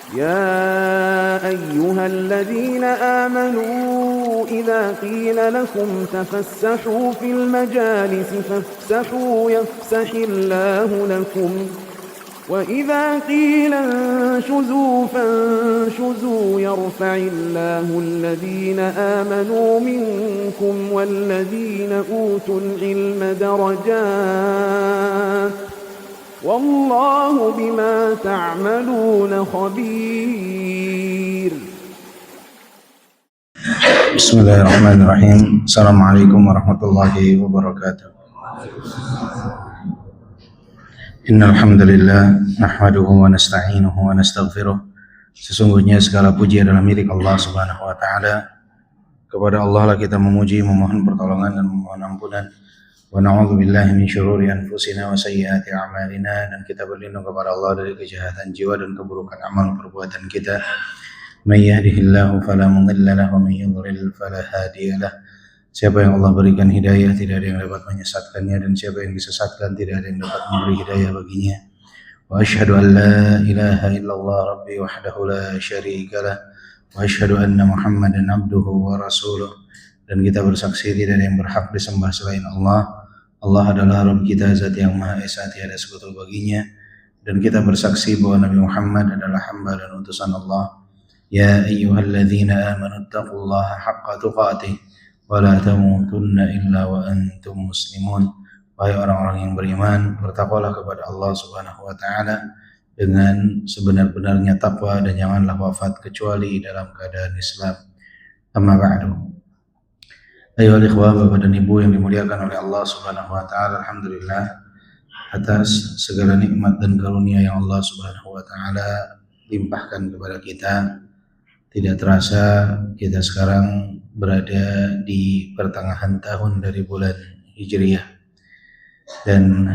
يا أيها الذين آمنوا إذا قيل لكم تفسحوا في المجالس فافسحوا يفسح الله لكم وإذا قيل انشزوا فانشزوا يرفع الله الذين آمنوا منكم والذين أوتوا العلم درجات والله بما تعملون خبير. بسم الله الرحمن الرحيم. السلام عليكم ورحمة الله وبركاته. إن الحمد لله نحمده ونستعينه ونستغفره. Sesungguhnya segala puji adalah milik Allah Subhanahu wa taala. Kepada Allah lah kita memuji, memohon pertolongan dan memohon ampunan. Wa na'udzu billahi min syururi anfusina wa sayyiati a'malina, dan kita berlindung kepada Allah dari kejahatan jiwa dan keburukan amal perbuatan kita. May yahdihillahu fala mudilla lahu wa may yudlil fala hadiya lahu. Siapa yang Allah berikan hidayah, tidak ada yang dapat menyesatkannya, dan siapa yang disesatkan, tidak ada yang dapat memberi hidayah baginya. Wa asyhadu an la ilaha illallah rabbi wahdahu la syarika lah, wa asyhadu anna Muhammadan abduhu wa rasuluh. Dan kita bersaksi tidak ada yang berhak disembah selain Allah. Allah adalah Rabb kita, Zat yang Maha Esa, tiada sekutu baginya. Dan kita bersaksi bahwa Nabi Muhammad adalah hamba dan utusan Allah. Ya ayyuhalladzina amanu taqullaha haqqa tuqatih wa la tamutunna illa wa antum muslimun. Wahai orang-orang yang beriman, bertakwalah kepada Allah Subhanahu wa taala dengan sebenar-benarnya takwa, dan janganlah wafat kecuali dalam keadaan Islam. Amma ba'du. Ayohal ikhwah, bapak dan ibu yang dimuliakan oleh Allah Subhanahu wa taala, alhamdulillah atas segala nikmat dan karunia yang Allah Subhanahu wa taala limpahkan kepada kita. Tidak terasa kita sekarang berada di pertengahan tahun dari bulan Hijriah, dan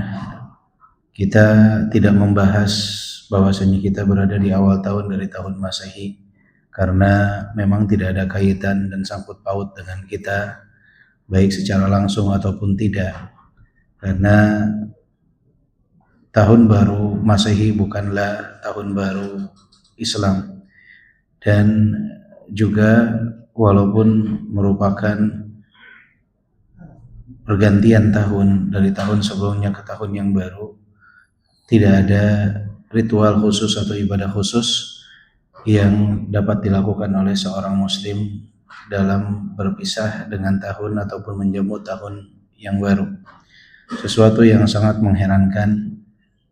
kita tidak membahas bahwasanya kita berada di awal tahun dari tahun Masehi, karena memang tidak ada kaitan dan sangkut paut dengan kita, baik secara langsung ataupun tidak. Karena tahun baru Masehi bukanlah tahun baru Islam, dan juga walaupun merupakan pergantian tahun dari tahun sebelumnya ke tahun yang baru, tidak ada ritual khusus atau ibadah khusus yang dapat dilakukan oleh seorang muslim dalam berpisah dengan tahun ataupun menjamu tahun yang baru. Sesuatu yang sangat mengherankan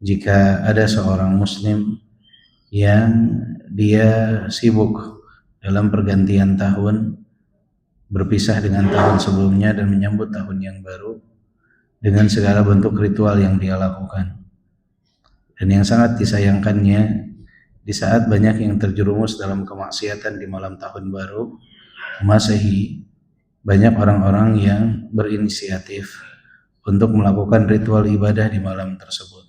jika ada seorang muslim yang dia sibuk dalam pergantian tahun, berpisah dengan tahun sebelumnya dan menyambut tahun yang baru dengan segala bentuk ritual yang dia lakukan. Dan yang sangat disayangkannya, di saat banyak yang terjerumus dalam kemaksiatan di malam tahun baru Masehi, banyak orang-orang yang berinisiatif untuk melakukan ritual ibadah di malam tersebut.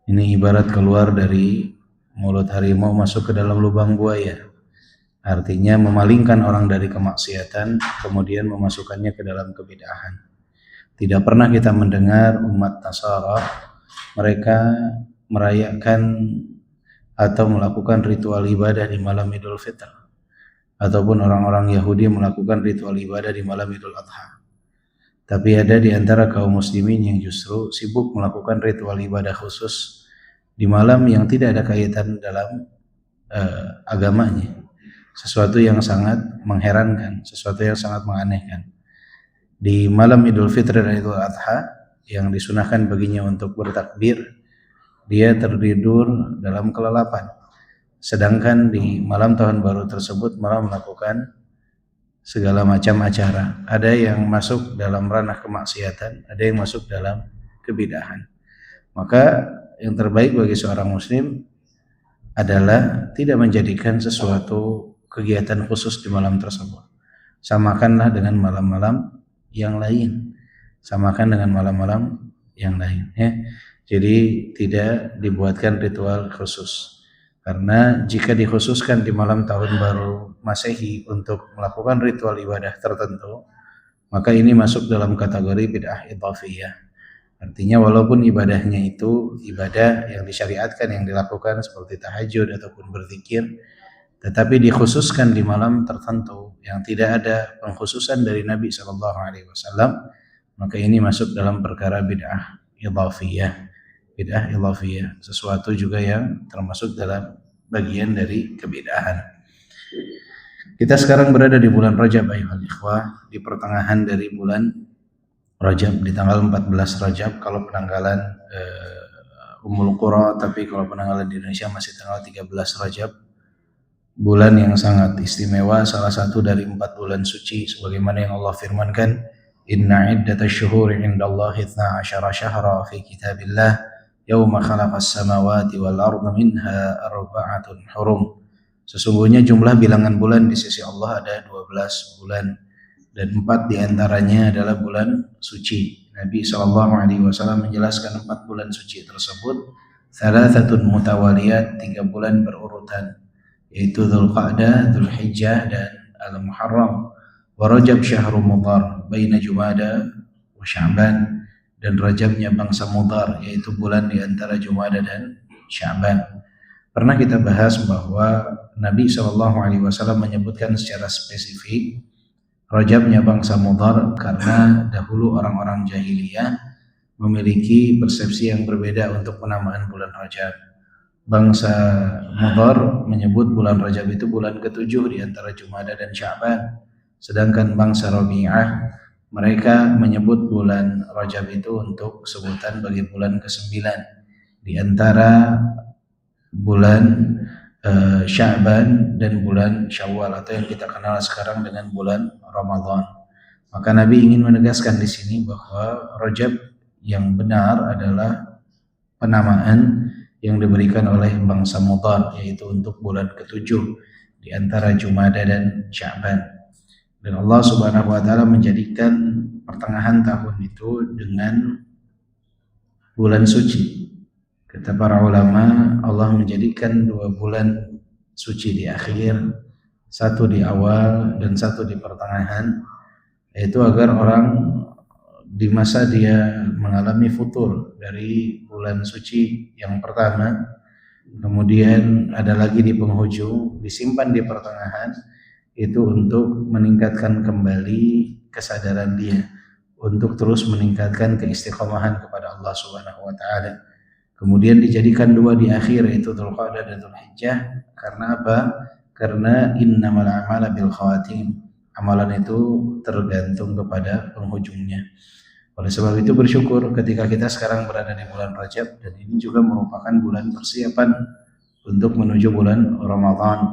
Ini ibarat keluar dari mulut harimau masuk ke dalam lubang buaya. Artinya memalingkan orang dari kemaksiatan, kemudian memasukkannya ke dalam kebid'ahan. Tidak pernah kita mendengar umat Nasara mereka merayakan atau melakukan ritual ibadah di malam Idul Fitr, ataupun orang-orang Yahudi melakukan ritual ibadah di malam Idul Adha. Tapi ada di antara kaum muslimin yang justru sibuk melakukan ritual ibadah khusus di malam yang tidak ada kaitan dalam agamanya. Sesuatu yang sangat mengherankan, sesuatu yang sangat menganehkan. Di malam Idul Fitri dan Idul Adha yang disunahkan baginya untuk bertakbir, dia tertidur dalam kelelapan. Sedangkan di malam tahun baru tersebut malah melakukan segala macam acara. Ada yang masuk dalam ranah kemaksiatan, ada yang masuk dalam kebid'ahan. Maka yang terbaik bagi seorang muslim adalah tidak menjadikan sesuatu kegiatan khusus di malam tersebut. Samakanlah dengan malam-malam yang lain. Samakan dengan malam-malam yang lain, ya. Jadi tidak dibuatkan ritual khusus. Karena jika dikhususkan di malam tahun baru Masehi untuk melakukan ritual ibadah tertentu, maka ini masuk dalam kategori bid'ah idhafiyah. Artinya walaupun ibadahnya itu ibadah yang disyariatkan, yang dilakukan seperti tahajud ataupun berzikir, tetapi dikhususkan di malam tertentu yang tidak ada pengkhususan dari Nabi SAW, maka ini masuk dalam perkara bid'ah idhafiyah. Bid'ah idhafiyah, sesuatu juga yang termasuk dalam bagian dari kebid'ahan. Kita sekarang berada di bulan Rajab ayuhal ikhwah, di pertengahan dari bulan Rajab, di tanggal 14 Rajab kalau penanggalan Ummul Qura, tapi kalau penanggalan di Indonesia masih tanggal 13 Rajab. Bulan yang sangat istimewa, salah satu dari 4 bulan suci sebagaimana yang Allah firmankan, inna iddatash syuhuri indallahi 12 syahra fi kitabillah yauma khalaqas samawati wal arda minha arba'atun hurum. Sesungguhnya jumlah bilangan bulan di sisi Allah ada 12 bulan dan 4 diantaranya adalah bulan suci. Nabi SAW menjelaskan 4 bulan suci tersebut, thalathatun mutawaliyat, 3 bulan berurutan, yaitu Dzulqa'dah, Dzulhijjah dan Al-Muharram. Wa Rajab syahrul mudhar baina Jumada wa Sya'ban, dan Rajabnya bangsa Mudhar, yaitu bulan di antara Jumada dan Sya'ban. Pernah kita bahas bahwa Nabi SAW menyebutkan secara spesifik Rajabnya bangsa Mudhar karena dahulu orang-orang jahiliyah memiliki persepsi yang berbeda untuk penamaan bulan Rajab. Bangsa Mudhar menyebut bulan Rajab itu bulan ke-7 di antara Jumada dan Sya'ban. Sedangkan bangsa Rabi'ah, mereka menyebut bulan Rajab itu untuk sebutan bagi bulan ke-9 di antara bulan Sya'ban dan bulan Syawal, atau yang kita kenal sekarang dengan bulan Ramadan. Maka Nabi ingin menegaskan di sini bahwa Rajab yang benar adalah penamaan yang diberikan oleh bangsa Mudhar, yaitu untuk bulan ke-7 di antara Jumada dan Sya'ban. Dan Allah Subhanahu wa taala menjadikan pertengahan tahun itu dengan bulan suci. Kata para ulama, Allah menjadikan 2 bulan suci di akhir, 1 di awal dan 1 di pertengahan, yaitu agar orang di masa dia mengalami futur dari bulan suci yang pertama, kemudian ada lagi di penghujung, disimpan di pertengahan, itu untuk meningkatkan kembali kesadaran dia, untuk terus meningkatkan keistiqomahan kepada Allah Subhanahu wa taala. Kemudian dijadikan 2 di akhir, yaitu Dzulqa'dah dan Dzulhijjah. Karena apa? Karena innamal a'malu bil khawatim. Amalan itu tergantung kepada penghujungnya. Oleh sebab itu bersyukur ketika kita sekarang berada di bulan Rajab, dan ini juga merupakan bulan persiapan untuk menuju bulan Ramadan.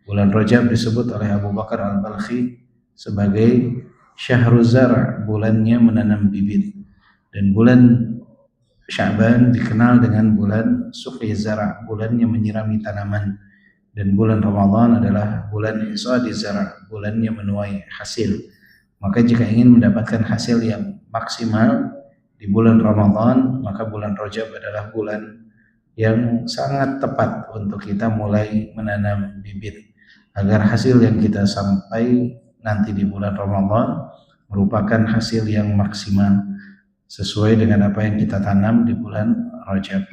Bulan Rajab disebut oleh Abu Bakar Al-Balkhi sebagai Syahruz Zar', bulannya menanam bibit. Dan bulan Sya'ban dikenal dengan bulan Suqi Zara', bulannya menyirami tanaman. Dan bulan Ramadan adalah bulan Isadi Zara', bulannya menuai hasil. Maka jika ingin mendapatkan hasil yang maksimal di bulan Ramadan, maka bulan Rajab adalah bulan yang sangat tepat untuk kita mulai menanam bibit, agar hasil yang kita sampai nanti di bulan Ramadan merupakan hasil yang maksimal sesuai dengan apa yang kita tanam di bulan Rajab.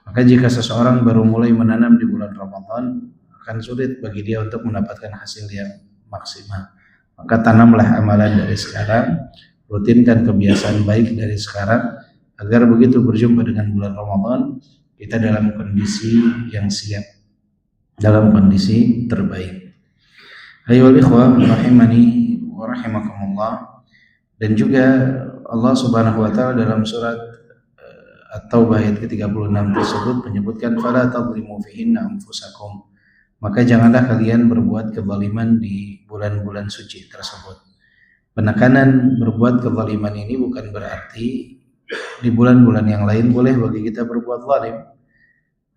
Maka jika seseorang baru mulai menanam di bulan Ramadan, akan sulit bagi dia untuk mendapatkan hasil yang maksimal. Maka tanamlah amalan dari sekarang, rutinkan kebiasaan baik dari sekarang, agar begitu berjumpa dengan bulan Ramadan, kita dalam kondisi yang siap, dalam kondisi terbaik. Ayyuhal ikhwah rahimani wa rahimakumullah. Dan juga Allah Subhanahu wa taala dalam surat At-Taubah ayat ke-36 tersebut menyebutkan fala tadlimu fihinna anfusakum. Maka janganlah kalian berbuat kezaliman di bulan-bulan suci tersebut. Penekanan berbuat kezaliman ini bukan berarti di bulan-bulan yang lain boleh bagi kita berbuat zalim.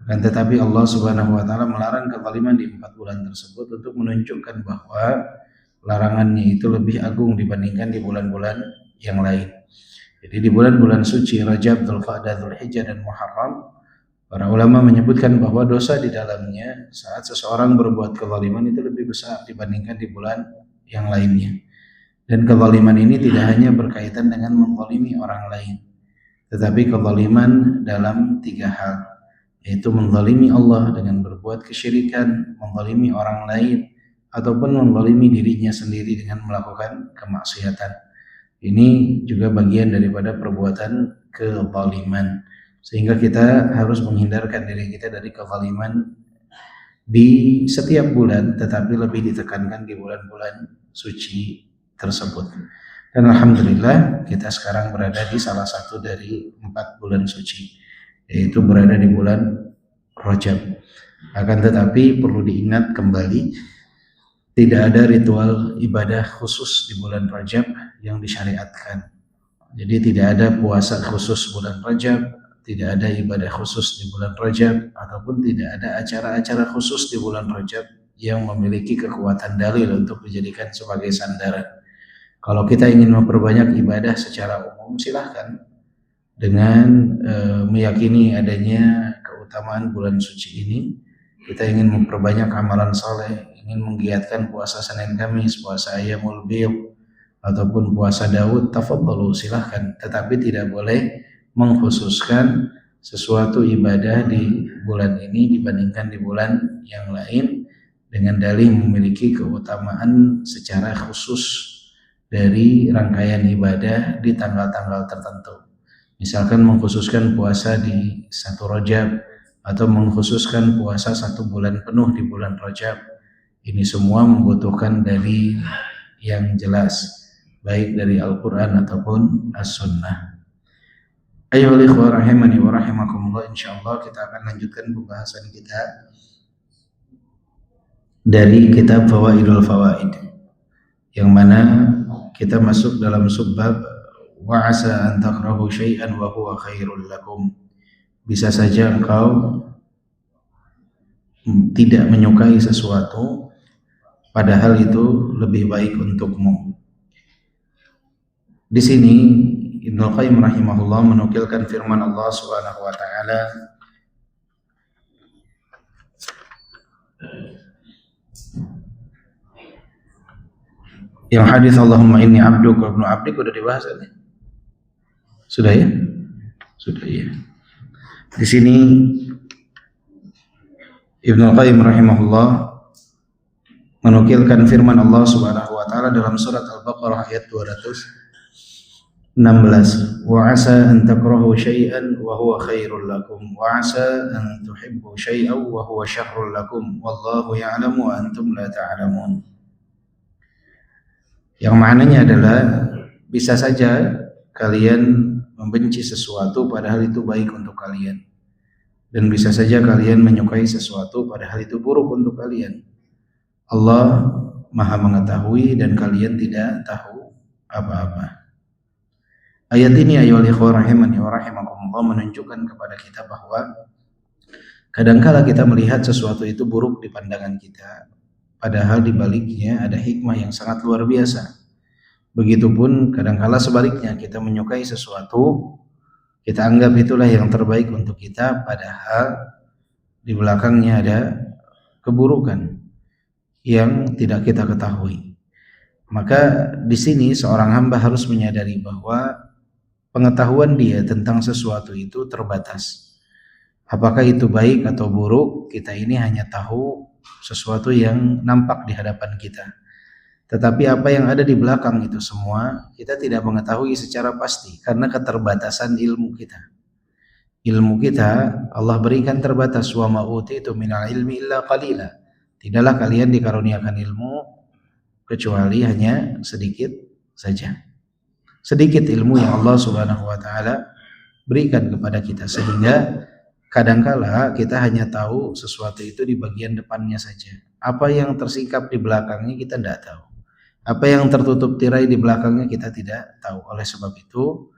Akan tetapi Allah Subhanahu wa taala melarang kezaliman di 4 bulan tersebut untuk menunjukkan bahwa larangannya itu lebih agung dibandingkan di bulan-bulan yang lain. Jadi di bulan-bulan suci Rajab, Dzulqa'dah, Dzulhijjah dan Muharram, para ulama menyebutkan bahwa dosa di dalamnya saat seseorang berbuat kezaliman itu lebih besar dibandingkan di bulan yang lainnya. Dan kezaliman ini tidak hanya berkaitan dengan menzalimi orang lain, tetapi kezaliman dalam 3 hal, yaitu menzalimi Allah dengan berbuat kesyirikan, menzalimi orang lain, ataupun menzalimi dirinya sendiri dengan melakukan kemaksiatan. Ini juga bagian daripada perbuatan kezaliman, sehingga kita harus menghindarkan diri kita dari kezaliman di setiap bulan, tetapi lebih ditekankan di bulan-bulan suci tersebut. Dan alhamdulillah kita sekarang berada di salah satu dari 4 bulan suci, yaitu berada di bulan Rajab. Akan tetapi perlu diingat kembali, tidak ada ritual ibadah khusus di bulan Rajab yang disyariatkan. Jadi tidak ada puasa khusus bulan Rajab, tidak ada ibadah khusus di bulan Rajab, ataupun tidak ada acara-acara khusus di bulan Rajab yang memiliki kekuatan dalil untuk dijadikan sebagai sandaran. Kalau kita ingin memperbanyak ibadah secara umum, silahkan dengan meyakini adanya keutamaan bulan suci ini. Kita ingin memperbanyak amalan saleh, ingin menggiatkan puasa Senin Kamis, puasa Ayyamul Bid, ataupun puasa Daud, tafadhalu, silahkan. Tetapi tidak boleh mengkhususkan sesuatu ibadah di bulan ini dibandingkan di bulan yang lain dengan dalih memiliki keutamaan secara khusus dari rangkaian ibadah di tanggal-tanggal tertentu. Misalkan mengkhususkan puasa di 1 Rajab, atau mengkhususkan puasa 1 bulan penuh di bulan Rajab. Ini semua membutuhkan dalil yang jelas, baik dari Al-Quran ataupun As-Sunnah. Ayohal ikhwah rahimani wa rahimakumullah, insyaallah kita akan lanjutkan pembahasan kita dari kitab Fawaidul Fawaid, yang mana kita masuk dalam subbab wa asa an takrahu syai'an wa huwa khairul lakum. Bisa saja engkau tidak menyukai sesuatu padahal itu lebih baik untukmu. Di sini Ibnu Qayyim rahimahullah menukilkan firman Allah Subhanahu wa taala yang hadis Allahumma inni abduka wa ibnu abdik udah dibahas ini. Sudah ya? Sudah ya. Di sini Ibnu Qayyim rahimahullah menukilkan firman Allah Subhanahu wa taala dalam surat Al-Baqarah ayat 216. Wa asa an takrahu syai'an wa huwa khairul lakum wa asa an tuhibbu syai'an wa huwa syarrul lakum wallahu ya'lamu wa antum la ta'lamun. Yang maknanya adalah bisa saja kalian membenci sesuatu padahal itu baik untuk kalian, dan bisa saja kalian menyukai sesuatu padahal itu buruk untuk kalian. Allah Maha mengetahui dan kalian tidak tahu apa-apa. Ayat ini ayohal ikhwah rahimani wa rahimakumullah menunjukkan kepada kita bahwa kadangkala kita melihat sesuatu itu buruk di pandangan kita, padahal di baliknya ada hikmah yang sangat luar biasa. Begitupun kadangkala sebaliknya, kita menyukai sesuatu, kita anggap itulah yang terbaik untuk kita, padahal di belakangnya ada keburukan yang tidak kita ketahui. Maka di sini seorang hamba harus menyadari bahwa pengetahuan dia tentang sesuatu itu terbatas. Apakah itu baik atau buruk, kita ini hanya tahu sesuatu yang nampak di hadapan kita. Tetapi apa yang ada di belakang itu semua kita tidak mengetahui secara pasti karena keterbatasan ilmu kita. Ilmu kita Allah berikan terbatas, wa ma utitu minal ilmi illa qalila. Tidaklah kalian dikaruniakan ilmu kecuali hanya sedikit saja. Sedikit ilmu yang Allah Subhanahu wa taala berikan kepada kita, sehingga kadangkala kita hanya tahu sesuatu itu di bagian depannya saja. Apa yang tersingkap di belakangnya kita tidak tahu. Apa yang tertutup tirai di belakangnya kita tidak tahu. Oleh sebab itu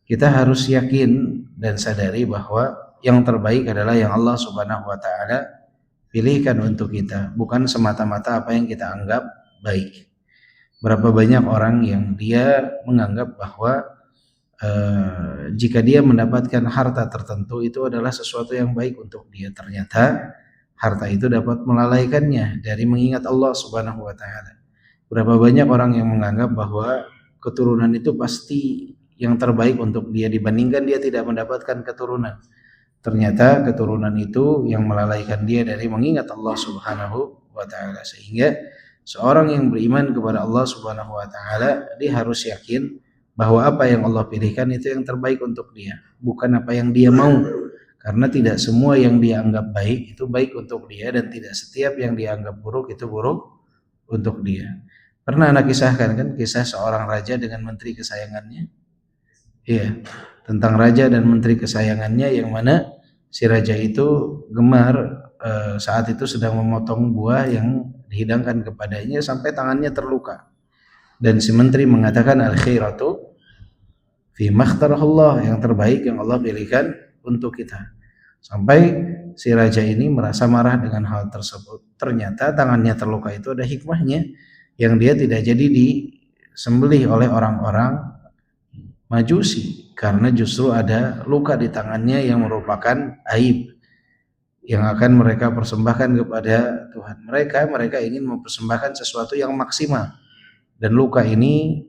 kita harus yakin dan sadari bahwa yang terbaik adalah yang Allah Subhanahu wa taala pilihkan untuk kita, bukan semata-mata apa yang kita anggap baik. Berapa banyak orang yang dia menganggap bahwa jika dia mendapatkan harta tertentu itu adalah sesuatu yang baik untuk dia, ternyata harta itu dapat melalaikannya dari mengingat Allah Subhanahu wa taala. Berapa banyak orang yang menganggap bahwa keturunan itu pasti yang terbaik untuk dia dibandingkan dia tidak mendapatkan keturunan. Ternyata keturunan itu yang melalaikan dia dari mengingat Allah Subhanahu wa taala. Sehingga seorang yang beriman kepada Allah Subhanahu wa taala, dia harus yakin bahwa apa yang Allah pilihkan itu yang terbaik untuk dia, bukan apa yang dia mau. Karena tidak semua yang dia anggap baik itu baik untuk dia, dan tidak setiap yang dia anggap buruk itu buruk untuk dia. Pernah anak kisahkan kan kisah seorang raja dengan menteri kesayangannya? Iya, tentang raja dan menteri kesayangannya, yang mana si raja itu gemar saat itu sedang memotong buah yang dihidangkan kepadanya sampai tangannya terluka. Dan si menteri mengatakan al khairatu fi makhtarahullah, yang terbaik yang Allah pilihkan untuk kita. Sampai si raja ini merasa marah dengan hal tersebut. Ternyata tangannya terluka itu ada hikmahnya, yang dia tidak jadi disembelih oleh orang-orang Majusi, karena justru ada luka di tangannya yang merupakan aib yang akan mereka persembahkan kepada Tuhan. Mereka ingin mempersembahkan sesuatu yang maksimal, dan luka ini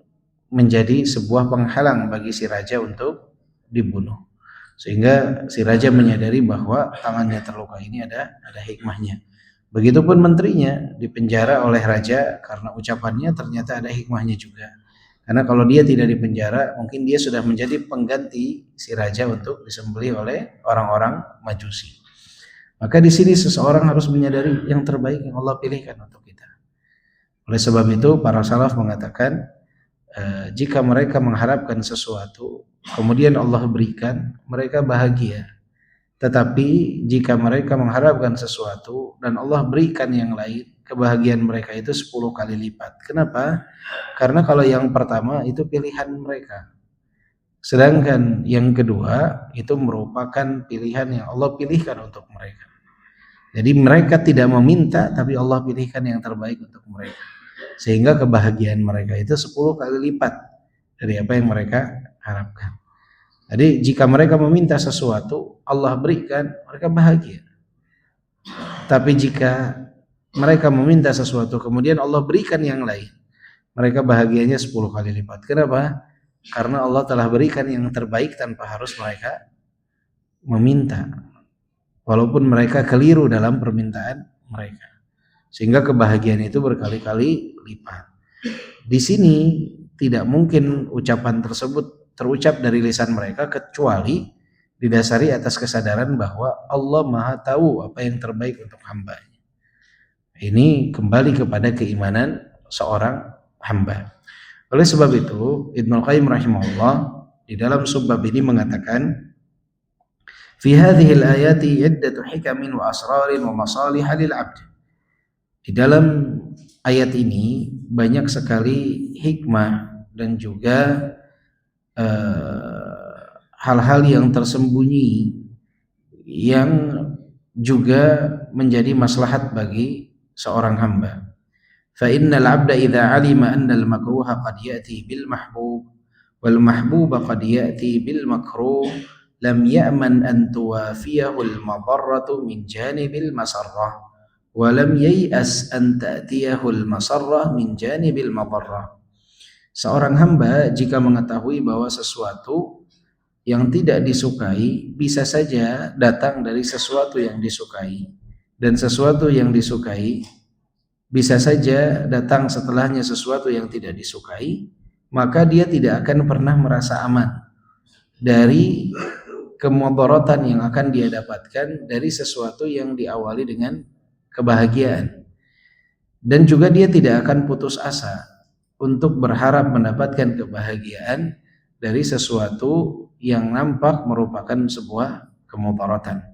menjadi sebuah penghalang bagi si raja untuk dibunuh. Sehingga si raja menyadari bahwa tangannya terluka ini ada hikmahnya. Begitupun menterinya dipenjara oleh raja karena ucapannya, ternyata ada hikmahnya juga. Karena kalau dia tidak dipenjara, mungkin dia sudah menjadi pengganti si raja untuk disembelih oleh orang-orang Majusi. Maka di sini seseorang harus menyadari yang terbaik yang Allah pilihkan untuk kita. Oleh sebab itu para salaf mengatakan, jika mereka mengharapkan sesuatu kemudian Allah berikan, mereka bahagia. Tetapi jika mereka mengharapkan sesuatu dan Allah berikan yang lain, kebahagiaan mereka itu 10 kali lipat. Kenapa? Karena kalau yang pertama itu pilihan mereka, sedangkan yang kedua itu merupakan pilihan yang Allah pilihkan untuk mereka. Jadi mereka tidak meminta, tapi Allah pilihkan yang terbaik untuk mereka, sehingga kebahagiaan mereka itu 10 kali lipat dari apa yang mereka harapkan. Jadi jika mereka meminta sesuatu, Allah berikan, mereka bahagia. Tapi jika mereka meminta sesuatu kemudian Allah berikan yang lain, mereka bahagianya 10 kali lipat. Kenapa? Karena Allah telah berikan yang terbaik tanpa harus mereka meminta, walaupun mereka keliru dalam permintaan mereka, sehingga kebahagiaan itu berkali-kali lipat. Di sini tidak mungkin ucapan tersebut terucap dari lisan mereka kecuali didasari atas kesadaran bahwa Allah Maha tahu apa yang terbaik untuk hamba-Nya. Ini kembali kepada keimanan seorang hamba. Oleh sebab itu Ibnu Qayyim rahimahullah di dalam subbab ini mengatakan, fi hadhihi al-ayati iddatu hikamin wa asrarin wa masalih lil 'abd. Di dalam ayat ini banyak sekali hikmah dan juga hal-hal yang tersembunyi yang juga menjadi maslahat bagi seorang hamba. Fa innal 'abda idza 'alima anna al-makruha qad ya'ti bil mahbub wal mahbuba qad ya'ti bil makruh lam ya'man an tuwafiyahu al-madarratu min janibil masarrah wa lam yai'as an ta'tiyahu al-masarrah min janibil madarrah. Seorang hamba jika mengetahui bahwa sesuatu yang tidak disukai bisa saja datang dari sesuatu yang disukai, dan sesuatu yang disukai bisa saja datang setelahnya sesuatu yang tidak disukai, maka dia tidak akan pernah merasa aman dari kemudaratan yang akan dia dapatkan dari sesuatu yang diawali dengan kebahagiaan. Dan juga dia tidak akan putus asa untuk berharap mendapatkan kebahagiaan dari sesuatu yang nampak merupakan sebuah kemudaratan.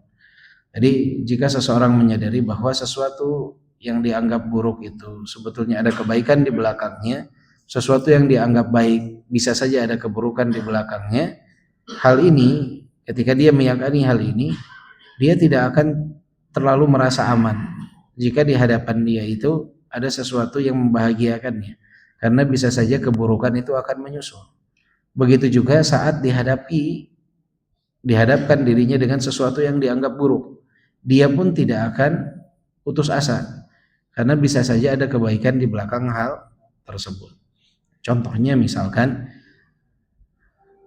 Jadi jika seseorang menyadari bahwa sesuatu yang dianggap buruk itu sebetulnya ada kebaikan di belakangnya, sesuatu yang dianggap baik bisa saja ada keburukan di belakangnya, hal ini ketika dia meyakini hal ini, dia tidak akan terlalu merasa aman jika di hadapan dia itu ada sesuatu yang membahagiakannya, karena bisa saja keburukan itu akan menyusul. Begitu juga saat dihadapkan dirinya dengan sesuatu yang dianggap buruk, dia pun tidak akan putus asa, karena bisa saja ada kebaikan di belakang hal tersebut. Contohnya misalkan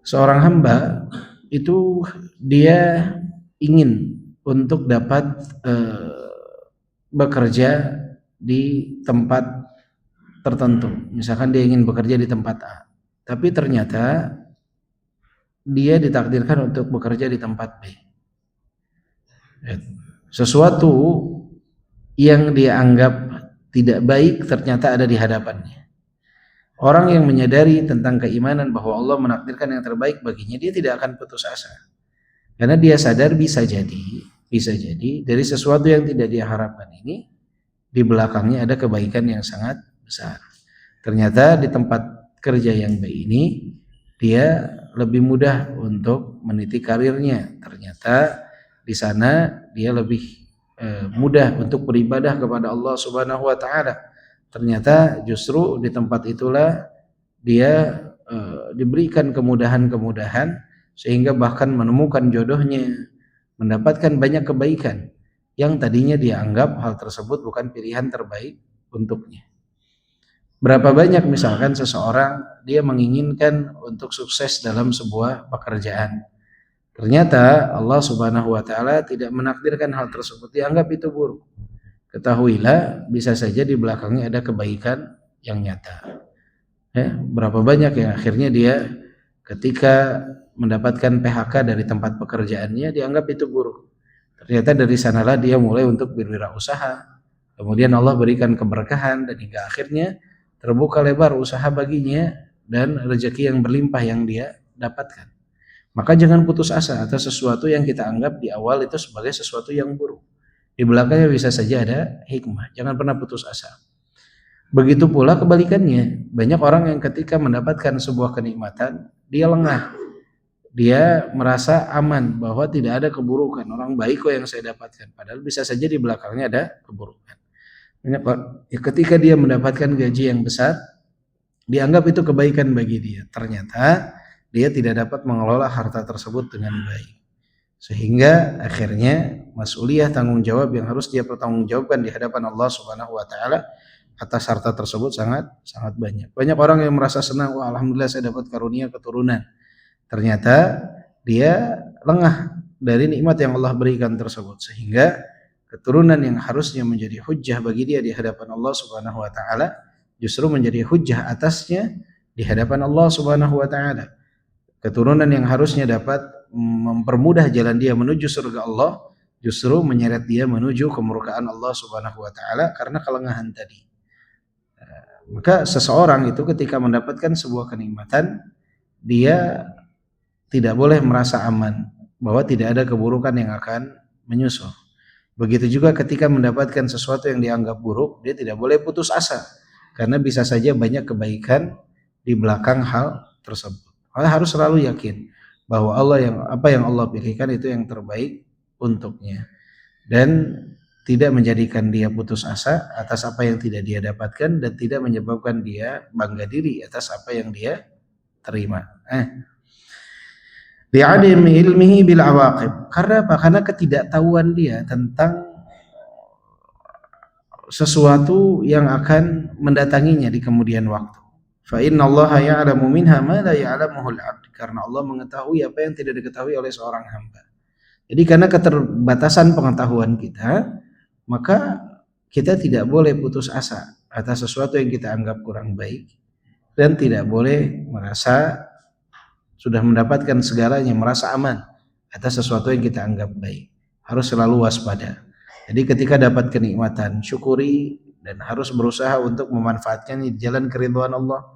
Seorang hamba itu dia ingin untuk dapat bekerja di tempat tertentu. Misalkan dia ingin bekerja di tempat A, tapi ternyata dia ditakdirkan untuk bekerja di tempat B. Sesuatu yang dia anggap tidak baik ternyata ada di hadapannya. Orang yang menyadari tentang keimanan bahwa Allah menakdirkan yang terbaik baginya, dia tidak akan putus asa. Karena dia sadar bisa jadi dari sesuatu yang tidak dia harapkan ini, di belakangnya ada kebaikan yang sangat besar. Ternyata di tempat kerja yang baik ini, dia lebih mudah untuk meniti karirnya. Ternyata di sana dia lebih mudah untuk beribadah kepada Allah Subhanahu wa taala. Ternyata justru di tempat itulah dia diberikan kemudahan-kemudahan sehingga bahkan menemukan jodohnya, mendapatkan banyak kebaikan yang tadinya dia anggap hal tersebut bukan pilihan terbaik untuknya. Berapa banyak misalkan seseorang dia menginginkan untuk sukses dalam sebuah pekerjaan. Ternyata Allah Subhanahu wa taala tidak menakdirkan hal tersebut, dianggap itu buruk. Ketahuilah bisa saja di belakangnya ada kebaikan yang nyata. Berapa banyak yang akhirnya dia ketika mendapatkan PHK dari tempat pekerjaannya dianggap itu buruk. Ternyata dari sanalah dia mulai untuk berwirausaha. Kemudian Allah berikan keberkahan dan hingga akhirnya terbuka lebar usaha baginya dan rezeki yang berlimpah yang dia dapatkan. Maka jangan putus asa atas sesuatu yang kita anggap di awal itu sebagai sesuatu yang buruk. Di belakangnya bisa saja ada hikmah. Jangan pernah putus asa. Begitu pula kebalikannya. Banyak orang yang ketika mendapatkan sebuah kenikmatan, dia lengah. Dia merasa aman bahwa tidak ada keburukan. Orang baik kok yang saya dapatkan. Padahal bisa saja di belakangnya ada keburukan. Ketika dia mendapatkan gaji yang besar, dianggap itu kebaikan bagi dia. Ternyata dia tidak dapat mengelola harta tersebut dengan baik. Sehingga akhirnya mas'uliyah, tanggung jawab yang harus dia pertanggungjawabkan di hadapan Allah Subhanahu wa taala atas harta tersebut sangat banyak. Banyak orang yang merasa senang, wah alhamdulillah saya dapat karunia keturunan. Ternyata dia lengah dari nikmat yang Allah berikan tersebut, sehingga keturunan yang harusnya menjadi hujjah bagi dia di hadapan Allah Subhanahu wa taala justru menjadi hujjah atasnya di hadapan Allah Subhanahu wa taala. Keturunan yang harusnya dapat mempermudah jalan dia menuju surga Allah justru menyeret dia menuju kemurkaan Allah Subhanahu wa taala karena kelengahan tadi. Maka seseorang itu ketika mendapatkan sebuah kenikmatan, dia tidak boleh merasa aman bahwa tidak ada keburukan yang akan menyusul. Begitu juga ketika mendapatkan sesuatu yang dianggap buruk, dia tidak boleh putus asa karena bisa saja banyak kebaikan di belakang hal tersebut. Harus selalu yakin bahwa apa yang Allah pilihkan itu yang terbaik untuknya, dan tidak menjadikan dia putus asa atas apa yang tidak dia dapatkan, dan tidak menyebabkan dia bangga diri atas apa yang dia terima. Li'adim ilmihi bil awaqib. Karena apa? Karena ketidaktahuan dia tentang sesuatu yang akan mendatanginya di kemudian waktu. Fa innallaha ya'lamu minha ma la ya'lamuhul 'abd. Karena Allah mengetahui apa yang tidak diketahui oleh seorang hamba. Jadi karena keterbatasan pengetahuan kita, maka kita tidak boleh putus asa atas sesuatu yang kita anggap kurang baik, dan tidak boleh merasa sudah mendapatkan segalanya, merasa aman atas sesuatu yang kita anggap baik. Harus selalu waspada. Jadi ketika dapat kenikmatan, syukuri dan harus berusaha untuk memanfaatkannya di jalan keridhaan Allah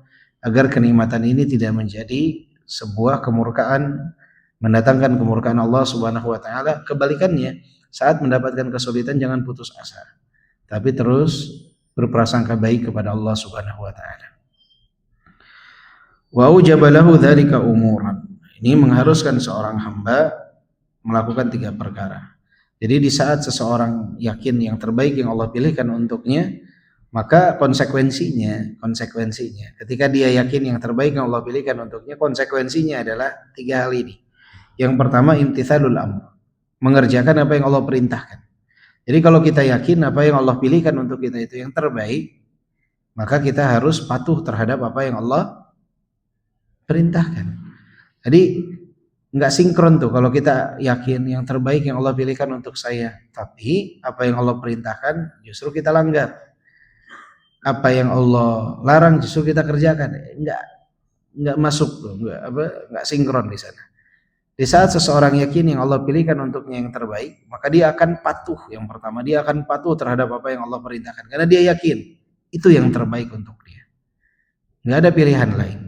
agar kenikmatan ini tidak menjadi sebuah kemurkaan, mendatangkan kemurkaan Allah Subhanahu wa taala. Kebalikannya, saat mendapatkan kesulitan jangan putus asa, tapi terus berprasangka baik kepada Allah Subhanahu wa taala. Wa ujaba lahu dzalika umuran. Ini mengharuskan seorang hamba melakukan 3 perkara. Jadi di saat seseorang yakin yang terbaik yang Allah pilihkan untuknya, maka konsekuensinya ketika dia yakin yang terbaik yang Allah pilihkan untuknya, konsekuensinya adalah 3 hal ini. Yang pertama, imtithalul amr, mengerjakan apa yang Allah perintahkan. Jadi kalau kita yakin apa yang Allah pilihkan untuk kita itu yang terbaik, maka kita harus patuh terhadap apa yang Allah perintahkan. Jadi nggak sinkron tuh kalau kita yakin yang terbaik yang Allah pilihkan untuk saya, tapi apa yang Allah perintahkan justru kita langgar, apa yang Allah larang justru kita kerjakan, nggak masuk tuh, nggak sinkron di sana. Di saat seseorang yakin yang Allah pilihkan untuknya yang terbaik, maka dia akan patuh. Yang pertama, dia akan patuh terhadap apa yang Allah perintahkan karena dia yakin itu yang terbaik untuk dia. Nggak ada pilihan lain.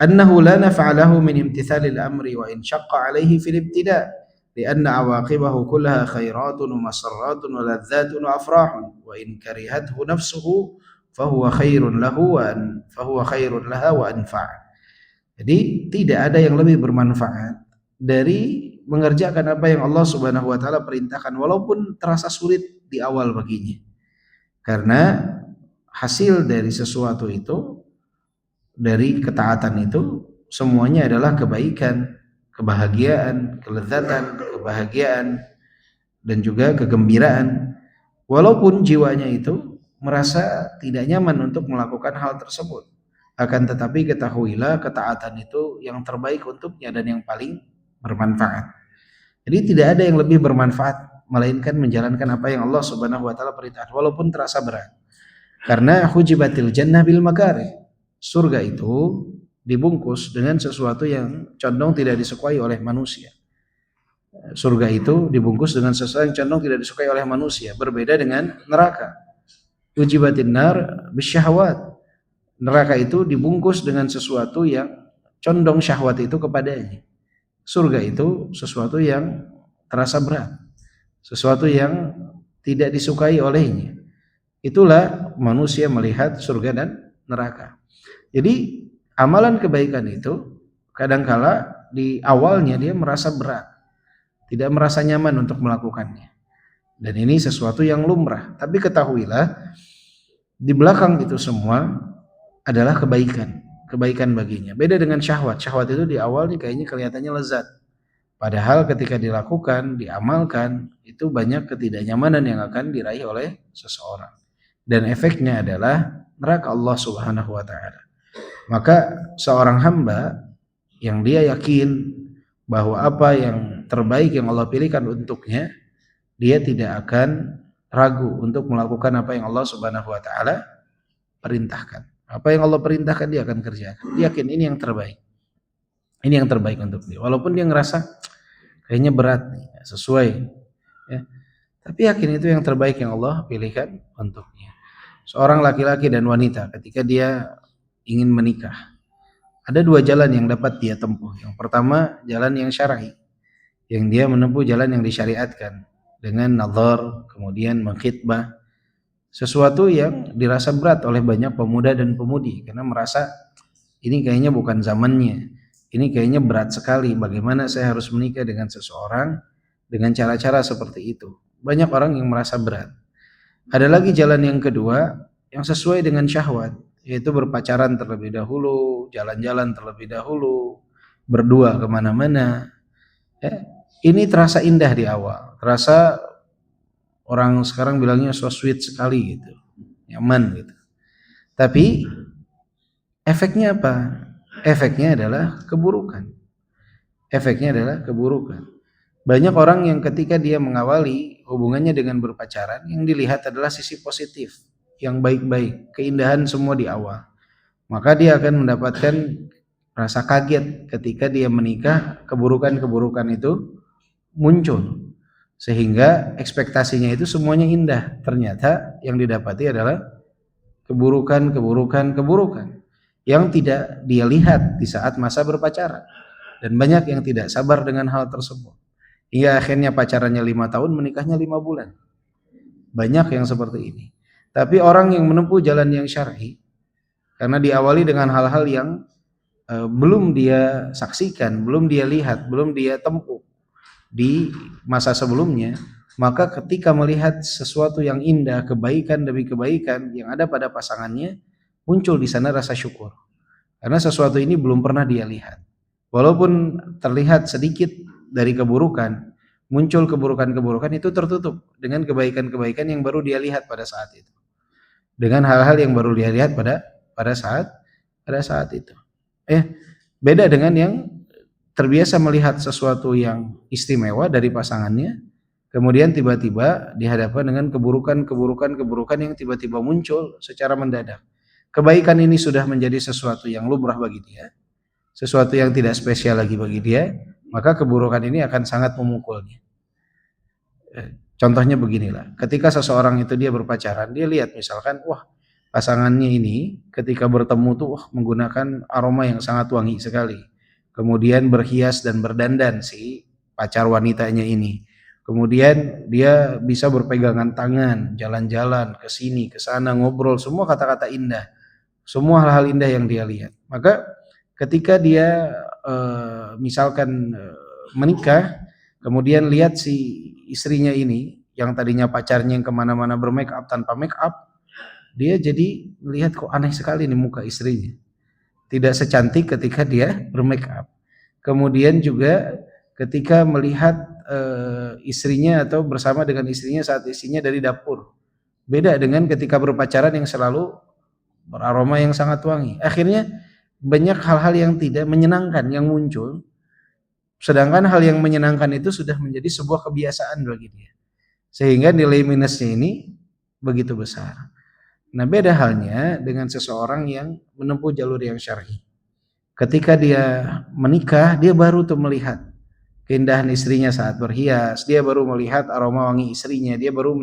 Annahu la naf'alahu min imtithalil amri wa in syaqqa alaihi fil ibtida' lianna awaqibahu kullaha khairatun wa masarratun wa ladzatun wa afrahun wa in karihathu nafsuhu fahuwa khairun lahu fahuwa khairun laha wa anfa'. Jadi tidak ada yang lebih bermanfaat dari mengerjakan apa yang Allah Subhanahu wa taala perintahkan walaupun terasa sulit di awal baginya. Karena hasil dari sesuatu itu, dari ketaatan itu semuanya adalah kebaikan, kebahagiaan, kelezatan, kebahagiaan dan juga kegembiraan. Walaupun jiwanya itu merasa tidak nyaman untuk melakukan hal tersebut. Akan tetapi ketahuilah ketaatan itu yang terbaik untuknya dan yang paling bermanfaat. Jadi tidak ada yang lebih bermanfaat melainkan menjalankan apa yang Allah Subhanahu wa taala perintahkan walaupun terasa berat. Karena hujibatil jannah bil makarih. Surga itu dibungkus dengan sesuatu yang condong tidak disukai oleh manusia. Surga itu dibungkus dengan sesuatu yang condong tidak disukai oleh manusia, berbeda dengan neraka. Hujibatin nar bisyahwat. Neraka itu dibungkus dengan sesuatu yang condong syahwat itu kepadanya. Surga itu sesuatu yang terasa berat, sesuatu yang tidak disukai olehnya. Itulah manusia melihat surga dan neraka. Jadi amalan kebaikan itu kadangkala di awalnya dia merasa berat, tidak merasa nyaman untuk melakukannya. Dan ini sesuatu yang lumrah. Tapi ketahuilah di belakang itu semua adalah kebaikan baginya. Beda dengan syahwat. Syahwat itu di awal nih kayaknya kelihatannya lezat. Padahal ketika dilakukan, diamalkan, itu banyak ketidaknyamanan yang akan diraih oleh seseorang. Dan efeknya adalah neraka Allah Subhanahu wa taala. Maka seorang hamba yang dia yakin bahwa apa yang terbaik yang Allah pilihkan untuknya, dia tidak akan ragu untuk melakukan apa yang Allah Subhanahu wa taala perintahkan. Apa yang Allah perintahkan dia akan kerjakan. Dia yakin ini yang terbaik. Ini yang terbaik untuk dia. Walaupun dia ngerasa kayaknya berat nih, sesuai ya. Tapi yakin itu yang terbaik yang Allah pilihkan untuknya. Seorang laki-laki dan wanita ketika dia ingin menikah, ada dua jalan yang dapat dia tempuh. Yang pertama, jalan yang syar'i, yang dia menempuh jalan yang disyariatkan dengan nazar, kemudian mengkhitbah, sesuatu yang dirasa berat oleh banyak pemuda dan pemudi karena merasa ini kayaknya bukan zamannya, ini kayaknya berat sekali, bagaimana saya harus menikah dengan seseorang dengan cara-cara seperti itu. Banyak orang yang merasa berat. Ada lagi jalan yang kedua yang sesuai dengan syahwat, yaitu berpacaran terlebih dahulu, jalan-jalan terlebih dahulu, berdua kemana-mana ya. Ini terasa indah di awal, terasa orang sekarang bilangnya so sweet sekali gitu, nyaman gitu. Tapi efeknya apa? Efeknya adalah keburukan. Efeknya adalah keburukan. Banyak orang yang ketika dia mengawali hubungannya dengan berpacaran, yang dilihat adalah sisi positif, yang baik-baik, keindahan semua di awal. Maka dia akan mendapatkan rasa kaget ketika dia menikah, keburukan-keburukan itu muncul. Sehingga ekspektasinya itu semuanya indah. Ternyata yang didapati adalah keburukan yang tidak dia lihat di saat masa berpacaran. Dan banyak yang tidak sabar dengan hal tersebut. Hingga akhirnya pacarannya 5 tahun, menikahnya 5 bulan. Banyak yang seperti ini. Tapi orang yang menempuh jalan yang syar'i, karena diawali dengan hal-hal yang belum dia saksikan, belum dia lihat, belum dia tempuh di masa sebelumnya, maka ketika melihat sesuatu yang indah, kebaikan demi kebaikan yang ada pada pasangannya, muncul di sana rasa syukur. Karena sesuatu ini belum pernah dia lihat. Walaupun terlihat sedikit dari keburukan, muncul keburukan-keburukan itu tertutup dengan kebaikan-kebaikan yang baru dia lihat pada saat itu. Dengan hal-hal yang baru dia lihat pada saat itu. Beda dengan yang terbiasa melihat sesuatu yang istimewa dari pasangannya, kemudian tiba-tiba dihadapkan dengan keburukan yang tiba-tiba muncul secara mendadak. Kebaikan ini sudah menjadi sesuatu yang lumrah bagi dia, sesuatu yang tidak spesial lagi bagi dia, maka keburukan ini akan sangat memukulnya. Contohnya beginilah, ketika seseorang itu dia berpacaran, dia lihat misalkan, wah pasangannya ini ketika bertemu tuh menggunakan aroma yang sangat wangi sekali. Kemudian berhias dan berdandan si pacar wanitanya ini. Kemudian dia bisa berpegangan tangan, jalan-jalan ke sini, ke sana, ngobrol, semua kata-kata indah. Semua hal-hal indah yang dia lihat. Maka ketika dia misalkan menikah, kemudian lihat si istrinya ini, yang tadinya pacarnya yang kemana-mana bermake up tanpa make up, dia jadi lihat kok aneh sekali nih muka istrinya. Tidak secantik ketika dia bermake up. Kemudian juga ketika melihat istrinya atau bersama dengan istrinya saat istrinya dari dapur. Beda dengan ketika berpacaran yang selalu beraroma yang sangat wangi. Akhirnya banyak hal-hal yang tidak menyenangkan yang muncul. Sedangkan hal yang menyenangkan itu sudah menjadi sebuah kebiasaan bagi dia. Sehingga nilai minusnya ini begitu besar. Nah, beda halnya dengan seseorang yang menempuh jalur yang syar'i. Ketika dia menikah, dia baru tuh melihat keindahan istrinya saat berhias, dia baru melihat aroma wangi istrinya, dia baru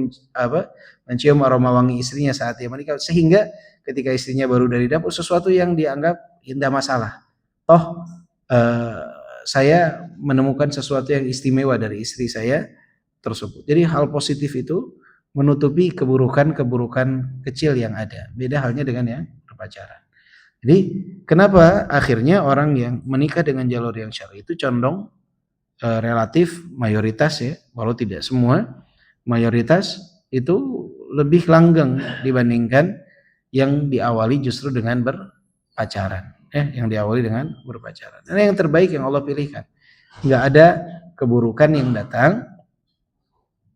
mencium aroma wangi istrinya saat dia menikah, sehingga ketika istrinya baru dari dapur, sesuatu yang dianggap tidak masalah. Toh saya menemukan sesuatu yang istimewa dari istri saya tersebut. Jadi hal positif itu menutupi keburukan-keburukan kecil yang ada. Beda halnya dengan yang berpacaran. Jadi kenapa akhirnya orang yang menikah dengan jalur yang syar'i itu condong relatif mayoritas ya, walau tidak semua, mayoritas itu lebih langgeng dibandingkan yang diawali justru dengan berpacaran. Yang diawali dengan berpacaran. Ini yang terbaik yang Allah pilihkan. Nggak ada keburukan yang datang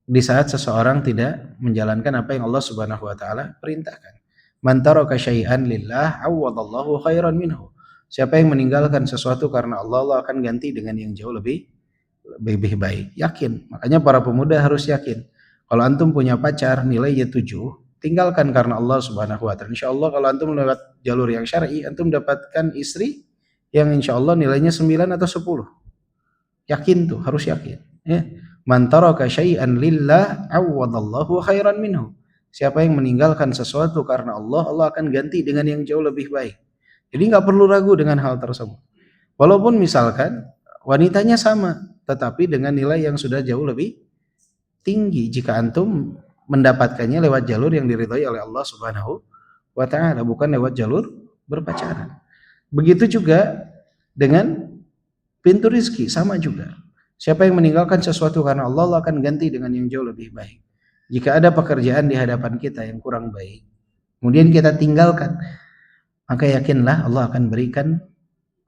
di saat seseorang tidak menjalankan apa yang Allah Subhanahu wa taala perintahkan. Man taraka syai'an lillah awwadallahu khairan minhu. Siapa yang meninggalkan sesuatu karena Allah, Allah akan ganti dengan yang jauh lebih baik. Yakin. Makanya para pemuda harus yakin. Kalau antum punya pacar nilainya 7, tinggalkan karena Allah Subhanahu wa taala. Insyaallah kalau antum lewat jalur yang syar'i, antum dapatkan istri yang insyaallah nilainya 9 atau 10. Yakin tuh, harus yakin. Ya. Man taraka syai'an lillah awwadallahu khairan minhu. Siapa yang meninggalkan sesuatu karena Allah, Allah akan ganti dengan yang jauh lebih baik. Jadi nggak perlu ragu dengan hal tersebut. Walaupun misalkan wanitanya sama, tetapi dengan nilai yang sudah jauh lebih tinggi jika antum mendapatkannya lewat jalur yang diridhai oleh Allah Subhanahu wa taala, bukan lewat jalur berpacaran. Begitu juga dengan pintu rizki, sama juga. Siapa yang meninggalkan sesuatu karena Allah, Allah akan ganti dengan yang jauh lebih baik. Jika ada pekerjaan di hadapan kita yang kurang baik, kemudian kita tinggalkan, maka yakinlah Allah akan berikan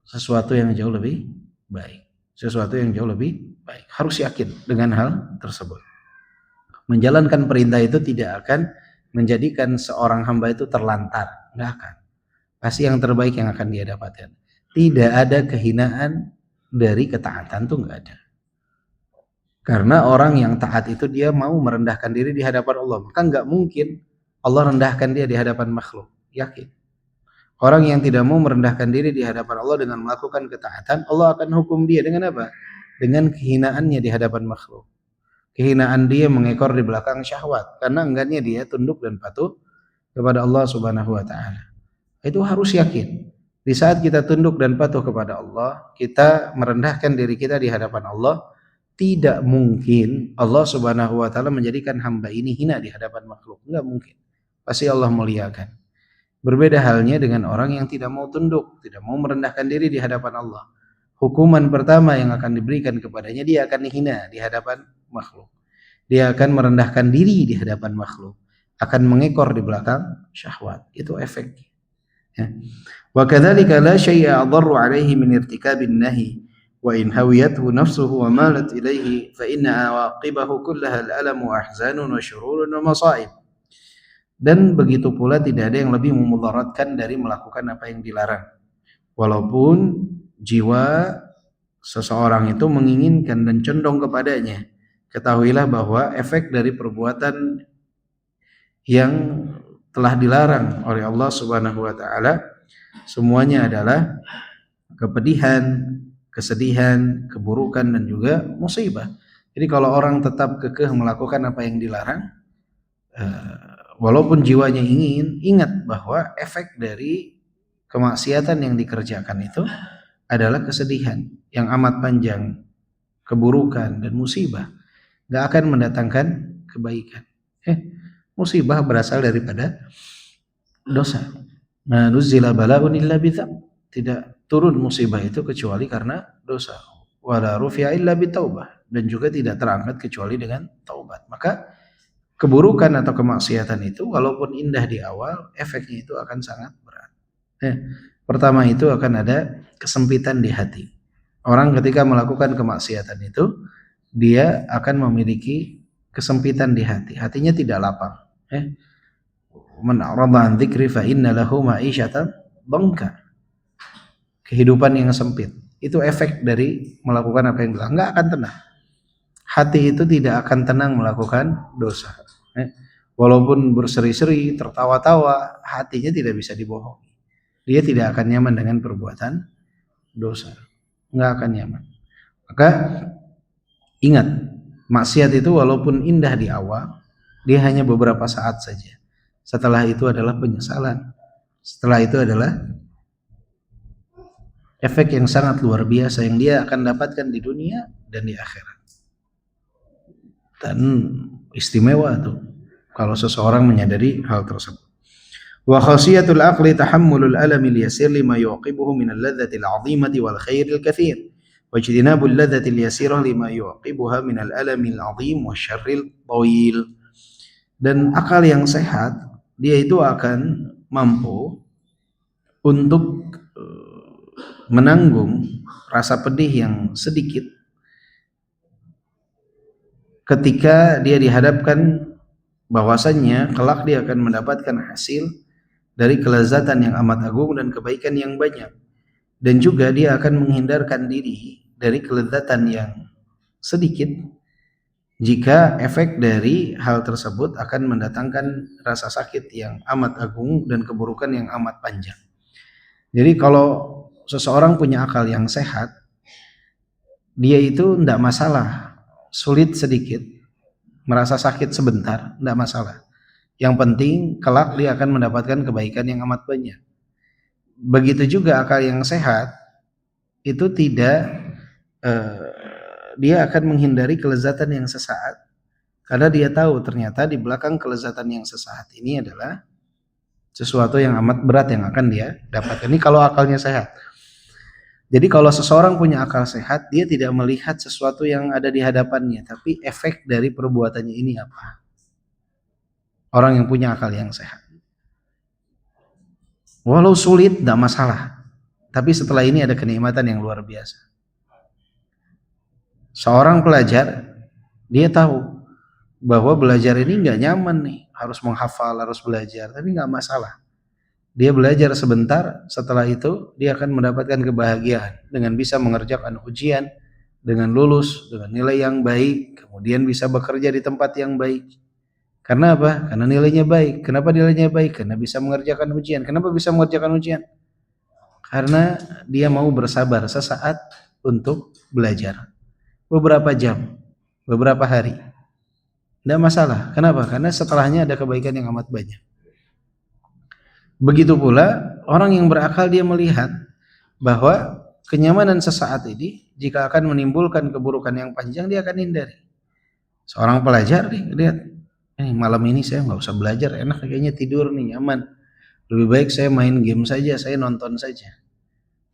sesuatu yang jauh lebih baik. Sesuatu yang jauh lebih baik. Harus yakin dengan hal tersebut. Menjalankan perintah itu tidak akan menjadikan seorang hamba itu terlantar. Nggak akan. Pasti yang terbaik yang akan dia dapatkan. Tidak ada kehinaan dari ketaatan, tuh nggak ada. Karena orang yang taat itu dia mau merendahkan diri di hadapan Allah. Maka nggak mungkin Allah rendahkan dia di hadapan makhluk. Yakin. Orang yang tidak mau merendahkan diri di hadapan Allah dengan melakukan ketaatan, Allah akan hukum dia dengan apa? Dengan kehinaannya di hadapan makhluk. Kehinaan dia mengekor di belakang syahwat. Karena enggaknya dia tunduk dan patuh kepada Allah Subhanahu wa taala. Itu harus yakin. Di saat kita tunduk dan patuh kepada Allah, kita merendahkan diri kita di hadapan Allah, tidak mungkin Allah Subhanahu wa taala menjadikan hamba ini hina di hadapan makhluk. Enggak mungkin. Pasti Allah muliakan. Berbeda halnya dengan orang yang tidak mau tunduk, tidak mau merendahkan diri di hadapan Allah. Hukuman pertama yang akan diberikan kepadanya, dia akan hina di hadapan makhluk. Dia akan merendahkan diri di hadapan makhluk. Akan mengekor di belakang syahwat. Itu efeknya. Ya. Wa kadzalika la syai'a adarru 'alaihi min irtikabin nahi. Wa in hawiyathu nafsuhu wa malat ilaihi fa inna awaqibahu kullaha al-alam wa ahzanun wa syururun wa masaib. Dan begitu pula tidak ada yang lebih memudaratkan dari melakukan apa yang dilarang. Walaupun jiwa seseorang itu menginginkan dan condong kepadanya, ketahuilah bahwa efek dari perbuatan yang telah dilarang oleh Allah Subhanahu wa taala semuanya adalah kepedihan, kesedihan, keburukan dan juga musibah. Jadi kalau orang tetap kekeh melakukan apa yang dilarang, walaupun jiwanya ingin, ingat bahwa efek dari kemaksiatan yang dikerjakan itu adalah kesedihan yang amat panjang, keburukan dan musibah. Gak akan mendatangkan kebaikan. Musibah berasal daripada dosa. Ma nuzila bala'un illa bidham. Tidak turun musibah itu kecuali karena dosa. Wala rufi'a illa bitaubah, dan juga tidak terangkat kecuali dengan taubat. Maka keburukan atau kemaksiatan itu walaupun indah di awal, efeknya itu akan sangat berat. Pertama itu akan ada kesempitan di hati. Orang ketika melakukan kemaksiatan itu, dia akan memiliki kesempitan di hati. Hatinya tidak lapang. Man a'rada an dzikri fa inna lahu ma'isyatan dhanka. Kehidupan yang sempit. Itu efek dari melakukan apa yang dilarang. Enggak akan tenang. Hati itu tidak akan tenang melakukan dosa. Walaupun berseri-seri, tertawa-tawa, hatinya tidak bisa dibohongi. Dia tidak akan nyaman dengan perbuatan dosa. Enggak akan nyaman. Maka ingat, maksiat itu walaupun indah di awal, dia hanya beberapa saat saja. Setelah itu adalah penyesalan. Setelah itu adalah efek yang sangat luar biasa yang dia akan dapatkan di dunia dan di akhirat. Dan istimewa tuh kalau seseorang menyadari hal tersebut. Wa khasiyatul aqli tahammulul alami liyasir lima yuqibuhu min al-ladzati al-'azimati wal khairil katsir wa ijtinabul ladzati al-yasirah lima yuqibuha min al-alami al-'azim wasyarril tawil. Dan akal yang sehat dia itu akan mampu untuk menanggung rasa pedih yang sedikit ketika dia dihadapkan bahwasannya kelak dia akan mendapatkan hasil dari kelezatan yang amat agung dan kebaikan yang banyak, dan juga dia akan menghindarkan diri dari kelezatan yang sedikit jika efek dari hal tersebut akan mendatangkan rasa sakit yang amat agung dan keburukan yang amat panjang. Jadi kalau seseorang punya akal yang sehat, dia itu tidak masalah sulit sedikit, merasa sakit sebentar, tidak masalah. Yang penting kelak dia akan mendapatkan kebaikan yang amat banyak. Begitu juga akal yang sehat itu tidak dia akan menghindari kelezatan yang sesaat, karena dia tahu ternyata di belakang kelezatan yang sesaat ini adalah sesuatu yang amat berat yang akan dia dapatkan. Ini kalau akalnya sehat. Jadi kalau seseorang punya akal sehat, dia tidak melihat sesuatu yang ada di hadapannya, tapi efek dari perbuatannya ini apa. Orang yang punya akal yang sehat. Walau sulit, tidak masalah. Tapi setelah ini ada kenikmatan yang luar biasa. Seorang pelajar, dia tahu bahwa belajar ini nggak nyaman nih, harus menghafal, harus belajar, tapi nggak masalah. Dia belajar sebentar, setelah itu dia akan mendapatkan kebahagiaan dengan bisa mengerjakan ujian, dengan lulus, dengan nilai yang baik, kemudian bisa bekerja di tempat yang baik. Karena apa? Karena nilainya baik. Kenapa nilainya baik? Karena bisa mengerjakan ujian. Kenapa bisa mengerjakan ujian? Karena dia mau bersabar sesaat untuk belajar. Beberapa jam, beberapa hari. Tidak masalah. Kenapa? Karena setelahnya ada kebaikan yang amat banyak. Begitu pula orang yang berakal, dia melihat bahwa kenyamanan sesaat ini jika akan menimbulkan keburukan yang panjang, dia akan hindari. Seorang pelajar nih, lihat, malam ini saya nggak usah belajar, enak kayaknya tidur nih, nyaman. Lebih baik saya main game saja, saya nonton saja.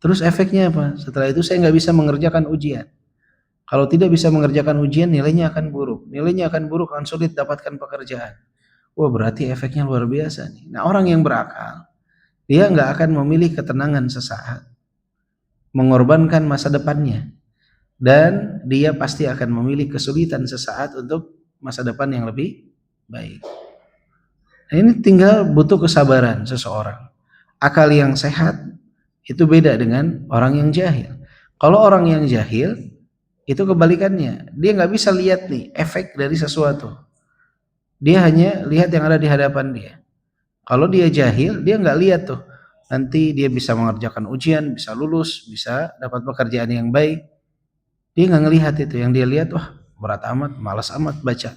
Terus efeknya apa? Setelah itu saya nggak bisa mengerjakan ujian. Kalau tidak bisa mengerjakan ujian, nilainya akan buruk. Nilainya akan buruk, akan sulit dapatkan pekerjaan. Wah, berarti efeknya luar biasa nih. Nah, orang yang berakal, dia nggak akan memilih ketenangan sesaat, mengorbankan masa depannya, dan dia pasti akan memilih kesulitan sesaat untuk masa depan yang lebih baik. Nah, ini tinggal butuh kesabaran seseorang. Akal yang sehat itu beda dengan orang yang jahil. Kalau orang yang jahil itu kebalikannya, dia nggak bisa lihat nih efek dari sesuatu, dia hanya lihat yang ada di hadapan dia. Kalau dia jahil, dia nggak lihat tuh nanti dia bisa mengerjakan ujian, bisa lulus, bisa dapat pekerjaan yang baik. Dia nggak ngelihat itu, yang dia lihat wah berat amat, malas amat baca.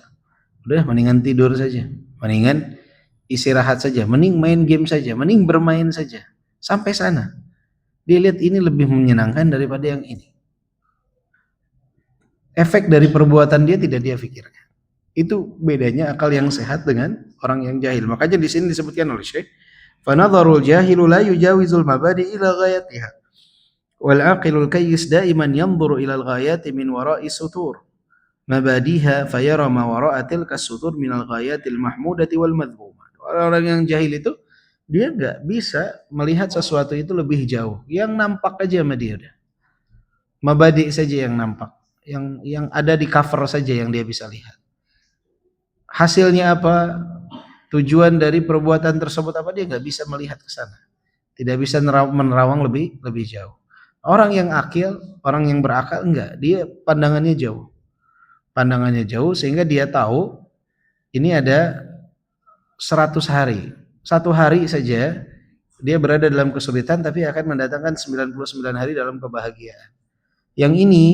Udah mendingan tidur saja, mendingan istirahat saja, mending main game saja, mending bermain saja. Sampai sana. Dia lihat ini lebih menyenangkan daripada yang ini. Efek dari perbuatan dia tidak dia pikirkan. Itu bedanya akal yang sehat dengan orang yang jahil. Makanya di sini disebutkan oleh Syekh, "Fanadharul jahilu la yujawizul mabadi ila ghayatiha. Wal aqilul kayyis daiman yanzuru ila al-ghayati min wara'i sutur. Mabadiha fayara ma wara'a tilka sutur min al-ghayatil mahmudati wal madhmumah." Orang-orang yang jahil itu dia nggak bisa melihat sesuatu itu lebih jauh. Yang nampak aja sama dia udah. Mabadi saja yang nampak. Yang ada di cover saja yang dia bisa lihat. Hasilnya apa? Tujuan dari perbuatan tersebut apa, dia nggak bisa melihat ke sana. Tidak bisa menerawang lebih jauh. Orang yang akil, orang yang berakal enggak, dia pandangannya jauh. Pandangannya jauh sehingga dia tahu ini ada 100 hari. Satu hari saja dia berada dalam kesulitan tapi akan mendatangkan 99 hari dalam kebahagiaan. Yang ini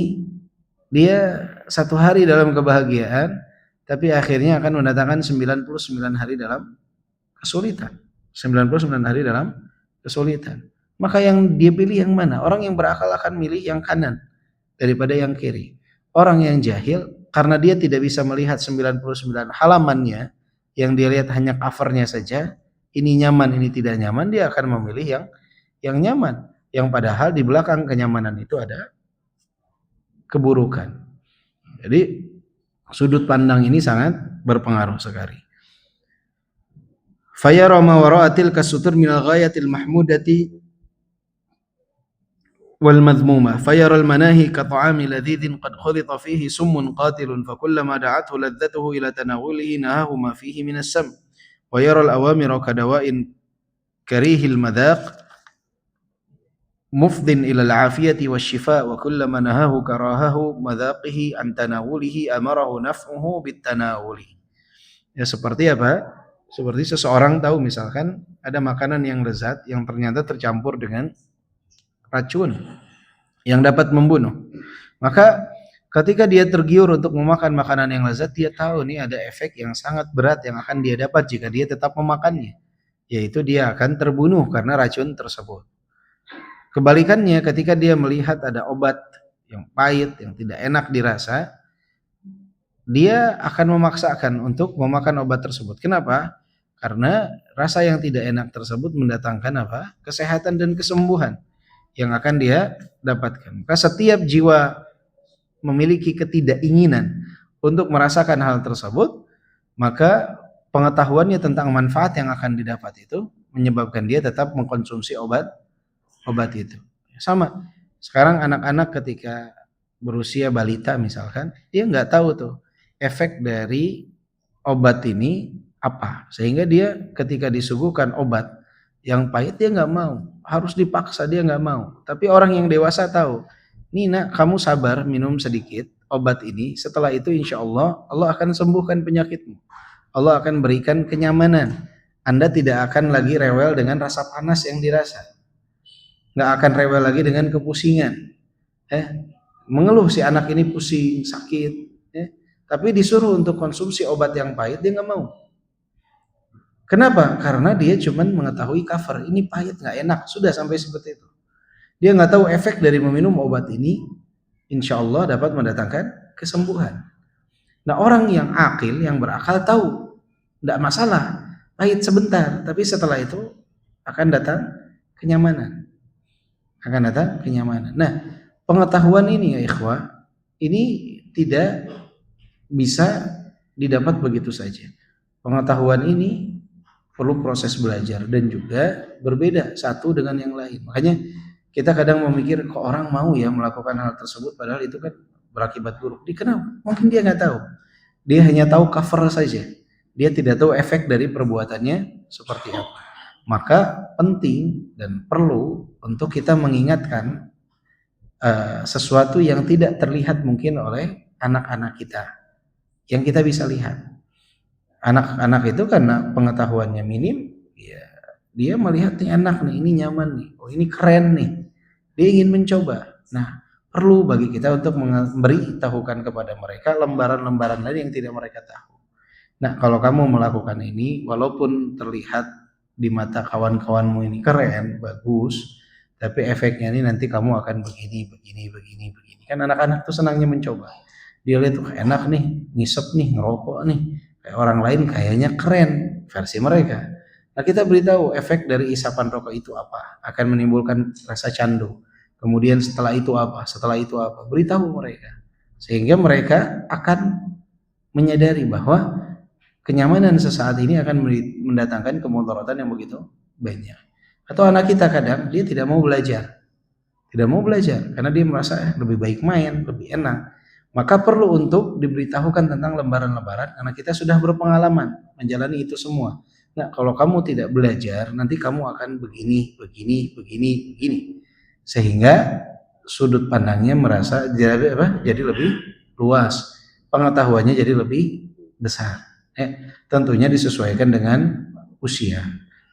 dia 1 hari dalam kebahagiaan tapi akhirnya akan mendatangkan 99 hari dalam kesulitan. 99 hari dalam kesulitan. Maka yang dia pilih yang mana? Orang yang berakal akan milih yang kanan daripada yang kiri. Orang yang jahil karena dia tidak bisa melihat 99 halamannya, yang dia lihat hanya covernya saja, ini nyaman, ini tidak nyaman, dia akan memilih yang nyaman. Yang padahal di belakang kenyamanan itu ada keburukan. Jadi sudut pandang ini sangat berpengaruh sekali. Fayara ma wara'atil kasutur minal ghayatil mahmudati wal madhmumah. Fayara al manahi ka ta'ami ladhidhin qad khulita fihi summun qatilun fakullama da'athu ladzatuhu ila tanawulihi nahahu ma fihi minas sam. Wa yara al awamira ka dawa'in karihil madhaq mufdin ila al-afiyati wasyifa wa kullama nahahu karahahu madhaqihi an tanawulihi amarahu naf'uhu bitanawuli. Ya seperti apa? Seperti seseorang tahu misalkan ada makanan yang lezat yang ternyata tercampur dengan racun yang dapat membunuh. Maka ketika dia tergiur untuk memakan makanan yang lezat, dia tahu nih ada efek yang sangat berat yang akan dia dapat jika dia tetap memakannya, yaitu dia akan terbunuh karena racun tersebut. Kebalikannya ketika dia melihat ada obat yang pahit, yang tidak enak dirasa, dia akan memaksakan untuk memakan obat tersebut. Kenapa? Karena rasa yang tidak enak tersebut mendatangkan apa? Kesehatan dan kesembuhan yang akan dia dapatkan. Maka setiap jiwa memiliki ketidakinginan untuk merasakan hal tersebut, maka pengetahuannya tentang manfaat yang akan didapat itu menyebabkan dia tetap mengkonsumsi obat itu. Sama. Sekarang anak-anak ketika berusia balita misalkan, dia nggak tahu tuh efek dari obat ini apa, sehingga dia ketika disuguhkan obat yang pahit dia nggak mau, harus dipaksa dia nggak mau. Tapi orang yang dewasa tahu, Nina kamu sabar minum sedikit obat ini, setelah itu insya Allah akan sembuhkan penyakitmu, Allah akan berikan kenyamanan, Anda tidak akan lagi rewel dengan rasa panas yang dirasa, nggak akan rewel lagi dengan kepusingan. Mengeluh si anak ini pusing, sakit, tapi disuruh untuk konsumsi obat yang pahit dia nggak mau. Kenapa? Karena dia cuma mengetahui cover, ini pahit nggak enak, sudah sampai seperti itu. Dia nggak tahu efek dari meminum obat ini, insya Allah dapat mendatangkan kesembuhan. Nah orang yang akil, yang berakal tahu, nggak masalah, pahit sebentar, tapi setelah itu akan datang kenyamanan. Nah, pengetahuan ini ya ikhwah, ini tidak bisa didapat begitu saja. Pengetahuan ini perlu proses belajar dan juga berbeda satu dengan yang lain. Makanya kita kadang memikir kok orang mau ya melakukan hal tersebut padahal itu kan berakibat buruk. Kenapa? Mungkin dia nggak tahu. Dia hanya tahu cover saja. Dia tidak tahu efek dari perbuatannya seperti apa. Maka penting dan perlu untuk kita mengingatkan sesuatu yang tidak terlihat mungkin oleh anak-anak kita, yang kita bisa lihat. Anak-anak itu karena pengetahuannya minim, ya, dia melihat nih enak nih, ini nyaman nih, oh ini keren nih, dia ingin mencoba. Nah, perlu bagi kita untuk memberitahukan kepada mereka lembaran-lembaran lain yang tidak mereka tahu. Nah, kalau kamu melakukan ini, walaupun terlihat di mata kawan-kawanmu ini keren, bagus, tapi efeknya ini nanti kamu akan begini. Kan anak-anak tuh senangnya mencoba. Dia lihat tuh enak nih, ngisep nih, ngerokok nih. Kayak orang lain kayaknya keren versi mereka. Nah, kita beritahu efek dari isapan rokok itu apa, akan menimbulkan rasa candu. Kemudian setelah itu apa, beritahu mereka. Sehingga mereka akan menyadari bahwa kenyamanan sesaat ini akan mendatangkan kemudaratan yang begitu banyak. Atau anak kita kadang dia tidak mau belajar karena dia merasa lebih baik main, lebih enak. Maka perlu untuk diberitahukan tentang lembaran-lembaran karena kita sudah berpengalaman menjalani itu semua. Nah, kalau kamu tidak belajar, nanti kamu akan begini. Sehingga sudut pandangnya merasa jadi lebih luas, pengetahuannya jadi lebih besar. Tentunya disesuaikan dengan usia.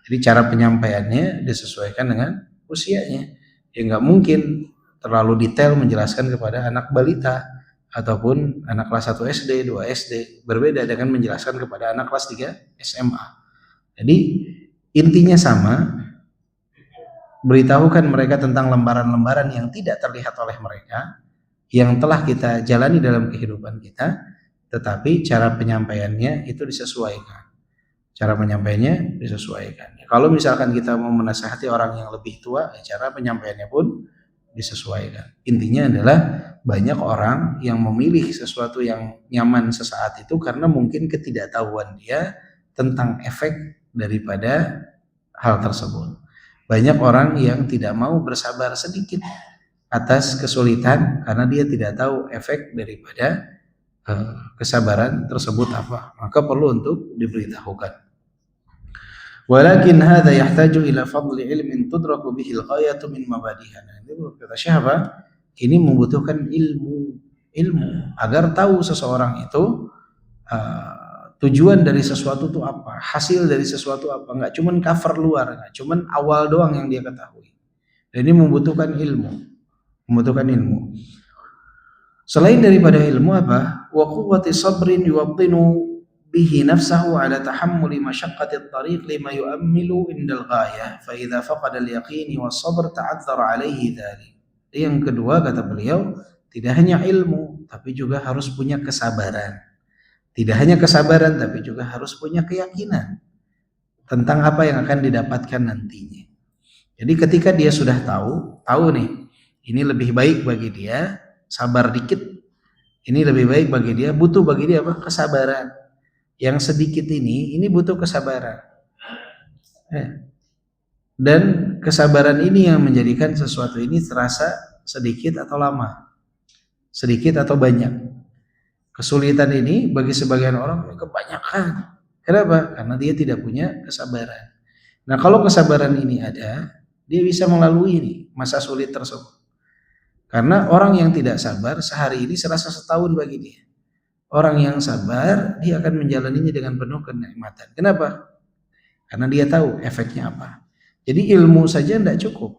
Jadi cara penyampaiannya disesuaikan dengan usianya. Ya nggak mungkin terlalu detail menjelaskan kepada anak balita ataupun anak kelas 1 SD, 2 SD. Berbeda dengan menjelaskan kepada anak kelas 3 SMA. Jadi intinya sama, beritahukan mereka tentang lembaran-lembaran yang tidak terlihat oleh mereka, yang telah kita jalani dalam kehidupan kita, tetapi cara penyampaiannya itu disesuaikan. Kalau misalkan kita mau menasihati orang yang lebih tua, cara penyampaiannya pun disesuaikan. Intinya adalah banyak orang yang memilih sesuatu yang nyaman sesaat itu karena mungkin ketidaktahuan dia tentang efek daripada hal tersebut. Banyak orang yang tidak mau bersabar sedikit atas kesulitan karena dia tidak tahu efek daripada kesabaran tersebut apa. Maka perlu untuk diberitahukan. Walakin hadza yahtaju ila fadli ilmin tudraku bihi al-ghayatu min mabadihana. Ini kata siapa? Ini membutuhkan ilmu agar tahu seseorang itu tujuan dari sesuatu itu apa, hasil dari sesuatu apa. Enggak cuman cover luar, enggak cuman awal doang yang dia ketahui. Dan ini membutuhkan ilmu. Selain daripada ilmu apa? Wa quwwati sabrin yuwattinu bihi nafsahu ala tahammuli masyaqqati at-tariq lima yu'ammilu indal ghayah fa idza faqada al-yaqin wa sabr ta'azzara alaihi dzalik. Yang kedua kata beliau, tidak hanya ilmu tapi juga harus punya kesabaran. Tidak hanya kesabaran tapi juga harus punya keyakinan tentang apa yang akan didapatkan nantinya. Jadi ketika dia sudah tahu nih, ini lebih baik bagi dia, sabar dikit. Ini lebih baik bagi dia, butuh bagi dia apa? Kesabaran. Yang sedikit ini butuh kesabaran. Dan kesabaran ini yang menjadikan sesuatu ini terasa sedikit atau lama, sedikit atau banyak. Kesulitan ini bagi sebagian orang kebanyakan. Kenapa? Karena dia tidak punya kesabaran. Nah, kalau kesabaran ini ada, dia bisa melalui ini masa sulit tersebut. Karena orang yang tidak sabar sehari ini serasa setahun bagi dia. Orang yang sabar, dia akan menjalaninya dengan penuh kenikmatan. Kenapa? Karena dia tahu efeknya apa. Jadi ilmu saja tidak cukup.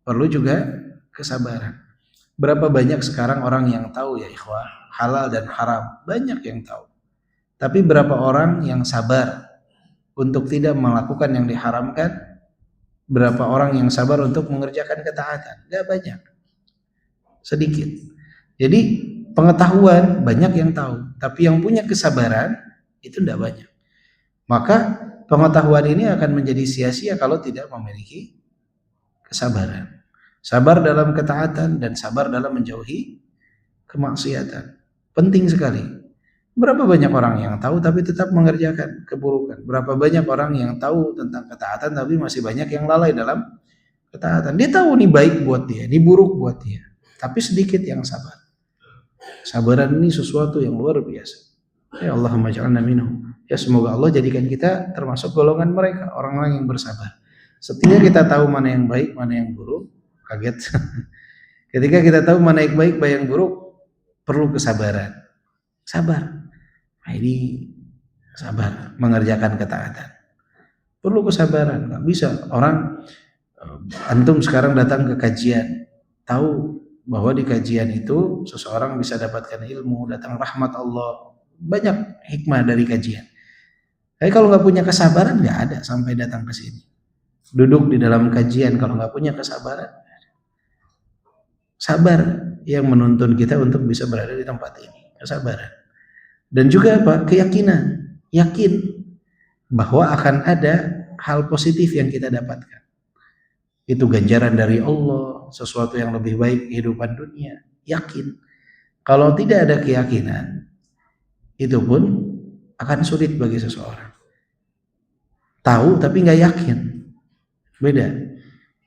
Perlu juga kesabaran. Berapa banyak sekarang orang yang tahu ya ikhwah, halal dan haram. Banyak yang tahu. Tapi berapa orang yang sabar untuk tidak melakukan yang diharamkan? Berapa orang yang sabar untuk mengerjakan ketaatan? Tidak banyak. Sedikit. Jadi pengetahuan banyak yang tahu, tapi yang punya kesabaran itu tidak banyak. Maka pengetahuan ini akan menjadi sia-sia kalau tidak memiliki kesabaran. Sabar dalam ketaatan dan sabar dalam menjauhi kemaksiatan. Penting sekali. Berapa banyak orang yang tahu tapi tetap mengerjakan keburukan. Berapa banyak orang yang tahu tentang ketaatan tapi masih banyak yang lalai dalam ketaatan. Dia tahu ini baik buat dia, ini buruk buat dia. Tapi sedikit yang sabar. Sabaran ini sesuatu yang luar biasa. Ya Allahumma ja'alna minhum. Ya semoga Allah jadikan kita termasuk golongan mereka, orang-orang yang bersabar. Setiap kita tahu mana yang baik, mana yang buruk, kaget. Ketika kita tahu mana yang baik, mana yang buruk, perlu kesabaran. Sabar. Nah, ini sabar mengerjakan ketaatan. Perlu kesabaran. Nggak bisa orang antum sekarang datang ke kajian, tahu bahwa di kajian itu seseorang bisa dapatkan ilmu, datang rahmat Allah, banyak hikmah dari kajian. Tapi kalau nggak punya kesabaran, nggak ada sampai datang ke sini. Duduk di dalam kajian kalau nggak punya kesabaran, sabar yang menuntun kita untuk bisa berada di tempat ini, kesabaran. Dan juga apa? Keyakinan, yakin bahwa akan ada hal positif yang kita dapatkan. Itu ganjaran dari Allah, sesuatu yang lebih baik kehidupan dunia, yakin. Kalau tidak ada keyakinan, itu pun akan sulit bagi seseorang. Tahu tapi nggak yakin, beda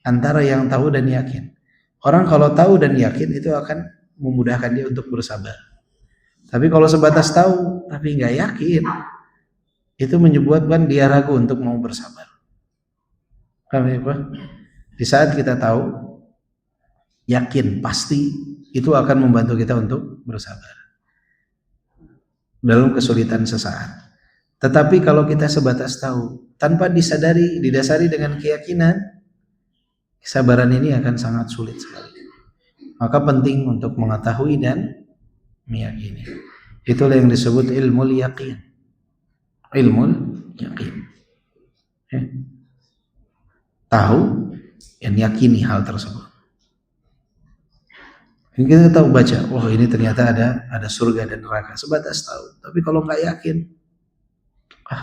antara yang tahu dan yakin. Orang kalau tahu dan yakin itu akan memudahkan dia untuk bersabar. Tapi kalau sebatas tahu tapi nggak yakin, itu menyebabkan dia ragu untuk mau bersabar. Paham ya, Pak? Di saat kita tahu, yakin pasti, itu akan membantu kita untuk bersabar dalam kesulitan sesaat. Tetapi kalau kita sebatas tahu tanpa didasari dengan keyakinan, kesabaran ini akan sangat sulit sekali. Maka penting untuk mengetahui dan meyakini. Itulah yang disebut ilmul yaqin. Ilmul yaqin. Ya. Tahu dan yakini hal tersebut. Ini kita tahu baca, oh ini ternyata ada surga dan neraka, sebatas tahu. Tapi kalau nggak yakin,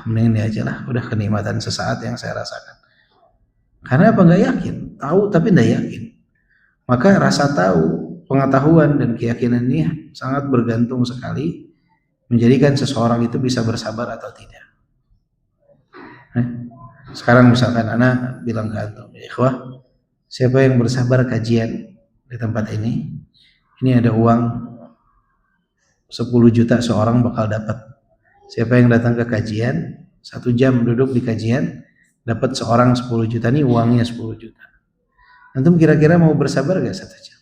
mending ini aja lah, udah kenikmatan sesaat yang saya rasakan. Karena apa? Nggak yakin, tahu tapi nggak yakin. Maka rasa tahu, pengetahuan dan keyakinan ini sangat bergantung sekali menjadikan seseorang itu bisa bersabar atau tidak. Sekarang misalkan anak bilang ke antum, ikhwah, siapa yang bersabar kajian di tempat ini ada uang 10 juta seorang bakal dapat. Siapa yang datang ke kajian 1 jam duduk di kajian dapat seorang 10 juta, nih uangnya 10 juta. Antum kira-kira mau bersabar gak 1 jam?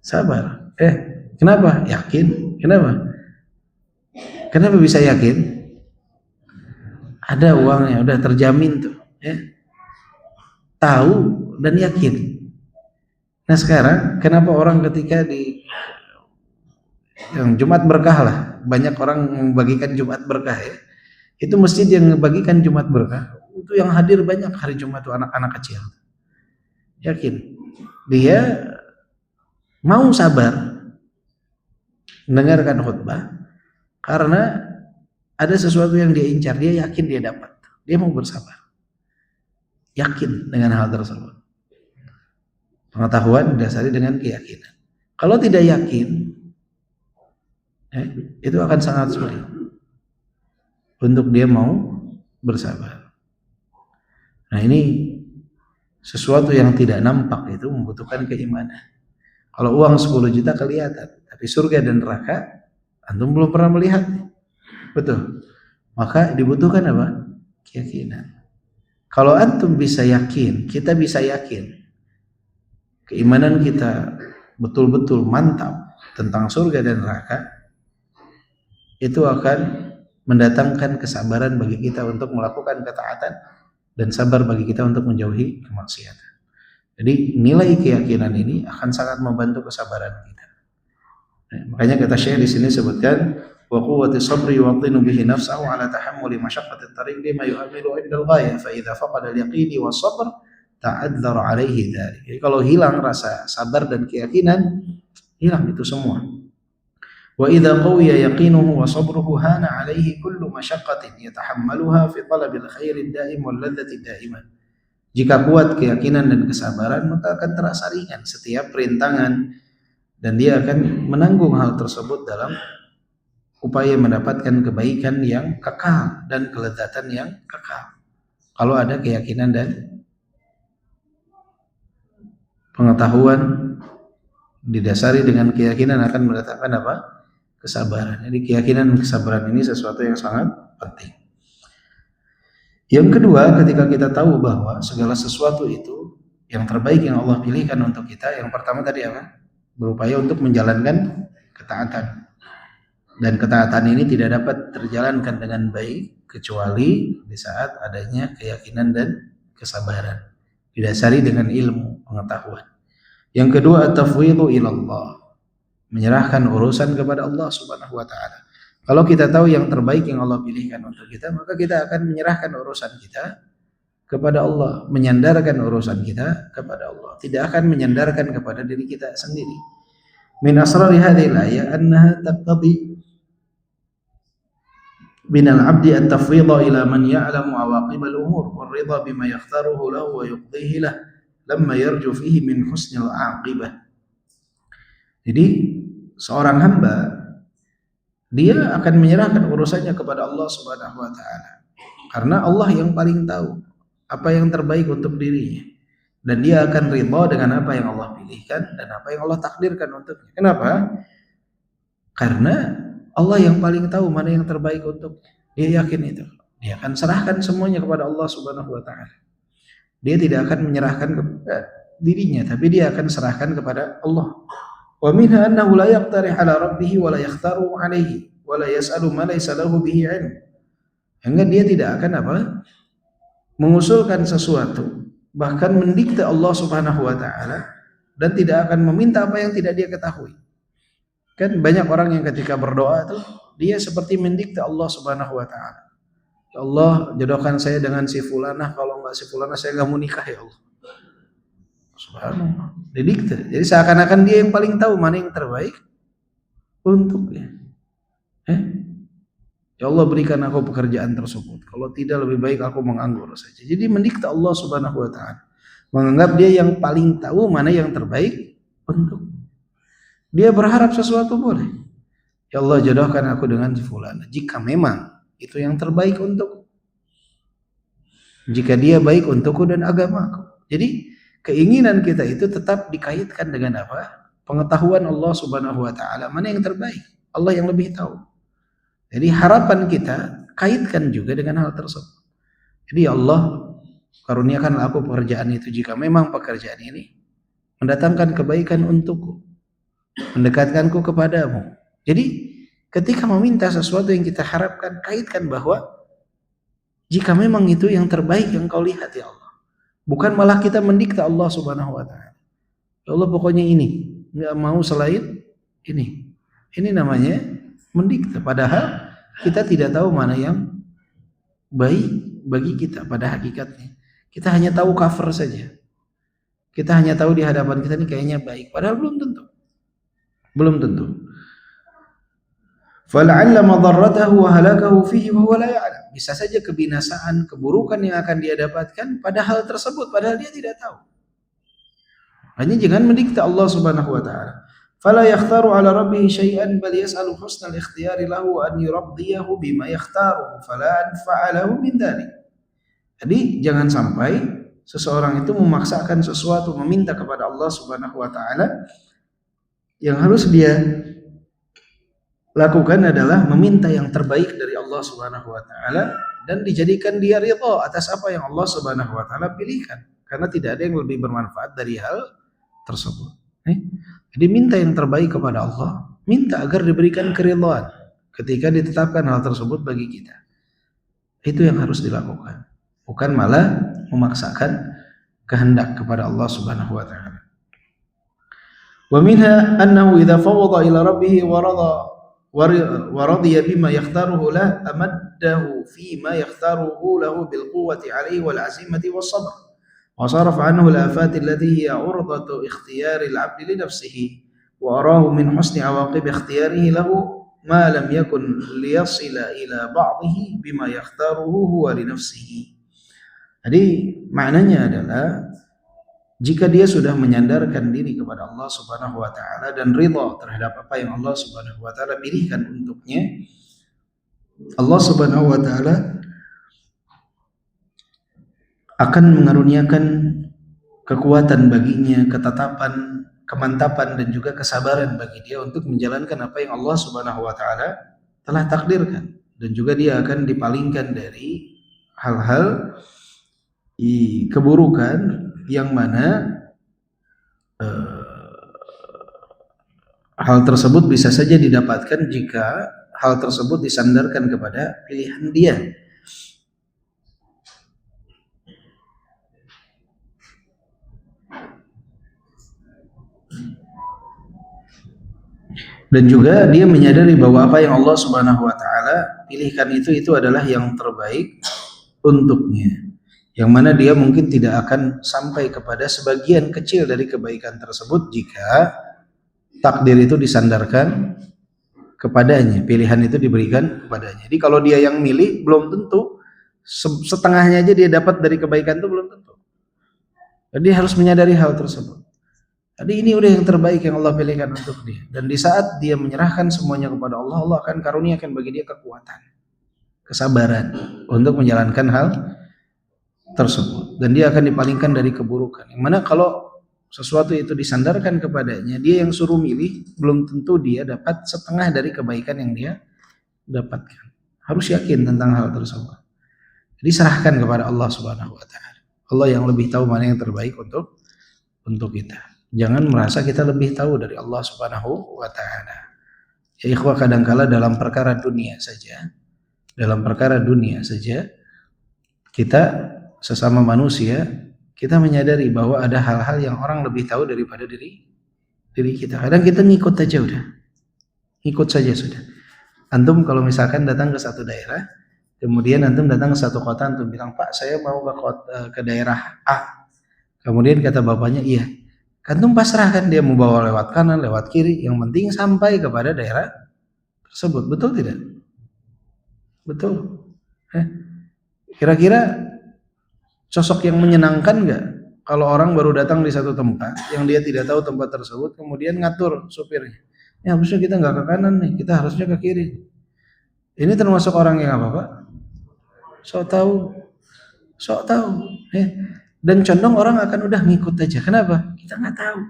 Sabar. Kenapa? Yakin. Kenapa bisa yakin? Ada uangnya, udah terjamin tuh. Tahu dan yakin. Nah sekarang kenapa orang ketika di yang Jumat berkah lah, banyak orang membagikan Jumat berkah ya. Itu masjid yang membagikan Jumat berkah, itu yang hadir banyak hari Jumat itu anak-anak kecil. Yakin. Dia mau sabar mendengarkan khutbah karena ada sesuatu yang dia incar, dia yakin dia dapat. Dia mau bersabar. Yakin dengan hal tersebut. Pengetahuan didasari dengan keyakinan. Kalau tidak yakin, itu akan sangat sulit untuk dia mau bersabar. Nah ini sesuatu yang tidak nampak itu membutuhkan keimanan. Kalau uang 10 juta kelihatan, tapi surga dan neraka antum belum pernah melihat. Betul. Maka dibutuhkan apa? Keyakinan. Kalau antum bisa yakin, kita bisa yakin, keimanan kita betul-betul mantap tentang surga dan neraka, itu akan mendatangkan kesabaran bagi kita untuk melakukan ketaatan dan sabar bagi kita untuk menjauhi kemaksiatan. Jadi nilai keyakinan ini akan sangat membantu kesabaran kita. Makanya kata Syekh di sini sebutkan wa quwwati sabri yuwattinu bihi nafsahu ala tahammuli masyaqqati at-tariq bima yu'amilu 'inda al-ghayah fa idza faqada al-yaqini was-sabr ta'adzara 'alaihi dzalik. Jadi kalau hilang rasa sabar dan keyakinan, hilang itu semua. Wa idza qawiya yaqinuhu wa sabruhu hana 'alaihi kullu masyaqqatin yatahammaluha fi talabil khairi ad-da'im wal ladzati ad-da'imah. Jika kuat keyakinan dan kesabaran, maka akan terasa ringan setiap perintangan dan dia akan menanggung hal tersebut dalam upaya mendapatkan kebaikan yang kekal dan kelezatan yang kekal. Kalau ada keyakinan dan pengetahuan didasari dengan keyakinan akan mendatangkan apa? Kesabaran. Jadi keyakinan dan kesabaran ini sesuatu yang sangat penting. Yang kedua, ketika kita tahu bahwa segala sesuatu itu yang terbaik yang Allah pilihkan untuk kita, yang pertama tadi apa? Berupaya untuk menjalankan ketaatan. Dan ketaatan ini tidak dapat terjalankan dengan baik kecuali di saat adanya keyakinan dan kesabaran, didasari dengan ilmu pengetahuan. Yang kedua, at-tafwidhu ilallah, menyerahkan urusan kepada Allah Subhanahu wa taala. Kalau kita tahu yang terbaik yang Allah pilihkan untuk kita, maka kita akan menyerahkan urusan kita kepada Allah, menyandarkan urusan kita kepada Allah, tidak akan menyandarkan kepada diri kita sendiri. Min asrari hadhihi al-ayah annaha taqtadi binal abdi at-tafwidha ila man ya'lamu awaqib al-umur wal ridha bima yakhtaruhu lahu wa yuqdihi lahu lamma yarju fihi min husnil aqibah. Jadi seorang hamba dia akan menyerahkan urusannya kepada Allah Subhanahu wa taala, karena Allah yang paling tahu apa yang terbaik untuk dirinya, dan dia akan ridha dengan apa yang Allah pilihkan dan apa yang Allah takdirkan untuknya. Kenapa? Karena Allah yang paling tahu mana yang terbaik untuk dia, yakin itu. Dia akan serahkan semuanya kepada Allah Subhanahu wa taala. Dia tidak akan menyerahkan kepada dirinya, tapi dia akan serahkan kepada Allah. Wa minha annahu la yaqtarih ala rabbih wa la yakhtaru alaihi wa la yas'alu ma laysa lahu bihi ilm. Hingga dia tidak akan mengusulkan sesuatu, bahkan mendikte Allah Subhanahu wa taala, dan tidak akan meminta apa yang tidak dia ketahui. Kan banyak orang yang ketika berdoa tuh dia seperti mendikte Allah Subhanahu wa taala. Ya Allah, jodohkan saya dengan si fulanah, kalau enggak si fulanah saya enggak mau nikah ya Allah. Subhanallah, didikte. Jadi seakan-akan dia yang paling tahu mana yang terbaik untuknya. Ya Allah, berikan aku pekerjaan tersebut. Kalau tidak lebih baik aku menganggur saja. Jadi mendikte Allah Subhanahu wa taala. Menganggap dia yang paling tahu mana yang terbaik untuk. Dia berharap sesuatu boleh. Ya Allah, jodohkan aku dengan si fulan. Jika memang itu yang terbaik untukku. Jika dia baik untukku dan agamaku. Jadi keinginan kita itu tetap dikaitkan dengan apa? Pengetahuan Allah Subhanahu wa taala mana yang terbaik. Allah yang lebih tahu. Jadi harapan kita kaitkan juga dengan hal tersebut. Jadi ya Allah, karuniakanlah aku pekerjaan itu jika memang pekerjaan ini mendatangkan kebaikan untukku, mendekatkanku kepadamu. Jadi ketika meminta sesuatu yang kita harapkan, kaitkan bahwa jika memang itu yang terbaik yang kau lihat ya Allah. Bukan malah kita mendikte Allah Subhanahu wa taala. Ya Allah, pokoknya ini, enggak mau selain ini. Ini namanya mendikte, padahal kita tidak tahu mana yang baik bagi kita pada hakikatnya. Kita hanya tahu cover saja. Kita hanya tahu di hadapan kita ini kayaknya baik, padahal belum tentu. Belum tentu. Fala'alla madarratahu wa halakahu fihi wa huwa la ya'lam. Bisa saja kebinasaan, keburukan yang akan dia dapatkan pada hal tersebut, padahal dia tidak tahu. Hanya jangan mendikte Allah Subhanahu wa taala. Fala yakhtaru ala rabbih syai'an bal yas'alu husnal ikhtiyari lahu an yurabbiyahu bima yakhtaru fala anfa'alahu min dzalik. Jadi jangan sampai seseorang itu memaksakan sesuatu, meminta kepada Allah Subhanahu wa taala. Yang harus dia lakukan adalah meminta yang terbaik dari Allah Subhanahu wa taala dan dijadikan dia ridha atas apa yang Allah Subhanahu wa taala pilihkan, karena tidak ada yang lebih bermanfaat dari hal tersebut. Jadi minta yang terbaik kepada Allah, minta agar diberikan keridhaan ketika ditetapkan hal tersebut bagi kita. Itu yang harus dilakukan, bukan malah memaksakan kehendak kepada Allah Subhanahu wa taala. Wa minha annahu idza fawwada ila rabbih wa radiya bima yakhtaruhu la amaddahu fi ma yakhtaruhu lahu bil quwwati alayhi wal azimati was sabr. وصرف عنه الآفات التي هي عرضة اختيار العبد لنفسه وأراه من حسن عواقب اختياره له ما لم يكن ليصل إلى بعضه بما يختاره هو لنفسه. Jadi maknanya adalah jika dia sudah menyandarkan diri kepada Allah Subhanahu wa taala dan ridha terhadap apa yang Allah Subhanahu wa taala pilihkan untuknya, Allah Subhanahu wa taala akan mengaruniakan kekuatan baginya, ketetapan, kemantapan dan juga kesabaran bagi dia untuk menjalankan apa yang Allah Subhanahu wa taala telah takdirkan, dan juga dia akan dipalingkan dari hal-hal keburukan yang mana hal tersebut bisa saja didapatkan jika hal tersebut disandarkan kepada pilihan dia. Dan juga dia menyadari bahwa apa yang Allah Subhanahu wa taala pilihkan itu adalah yang terbaik untuknya. Yang mana dia mungkin tidak akan sampai kepada sebagian kecil dari kebaikan tersebut jika takdir itu disandarkan kepadanya, pilihan itu diberikan kepadanya. Jadi kalau dia yang milih, belum tentu setengahnya aja dia dapat dari kebaikan itu, belum tentu. Jadi harus menyadari hal tersebut. Jadi ini udah yang terbaik yang Allah pilihkan untuk dia. Dan di saat dia menyerahkan semuanya kepada Allah, Allah akan karuniakan bagi dia kekuatan, kesabaran untuk menjalankan hal tersebut. Dan dia akan dipalingkan dari keburukan. Yang mana kalau sesuatu itu disandarkan kepadanya, dia yang suruh milih, belum tentu dia dapat setengah dari kebaikan yang dia dapatkan. Harus yakin tentang hal tersebut. Jadi serahkan kepada Allah Subhanahu wa taala. Allah yang lebih tahu mana yang terbaik untuk kita. Jangan merasa kita lebih tahu dari Allah Subhanahu wa taala. Ya ikhwah, kadangkala dalam perkara dunia saja kita sesama manusia, kita menyadari bahwa ada hal-hal yang orang lebih tahu daripada diri kita. Kadang kita ngikut aja udah. Ikut saja sudah. Antum kalau misalkan datang ke satu daerah, kemudian antum datang ke satu kota, antum bilang, "Pak, saya mau ke daerah A." Kemudian kata bapaknya, "Iya." Antum pasrahkan, dia mau bawa lewat kanan, lewat kiri, yang penting sampai kepada daerah tersebut. Betul tidak? Betul. Kira-kira sosok yang menyenangkan nggak kalau orang baru datang di satu tempat yang dia tidak tahu tempat tersebut, kemudian ngatur supirnya, ya harusnya kita nggak ke kanan nih, kita harusnya ke kiri. Ini termasuk orang yang apa, Pak? Sok tahu. Dan condong orang akan udah ngikut aja. Kenapa? Kita nggak tahu.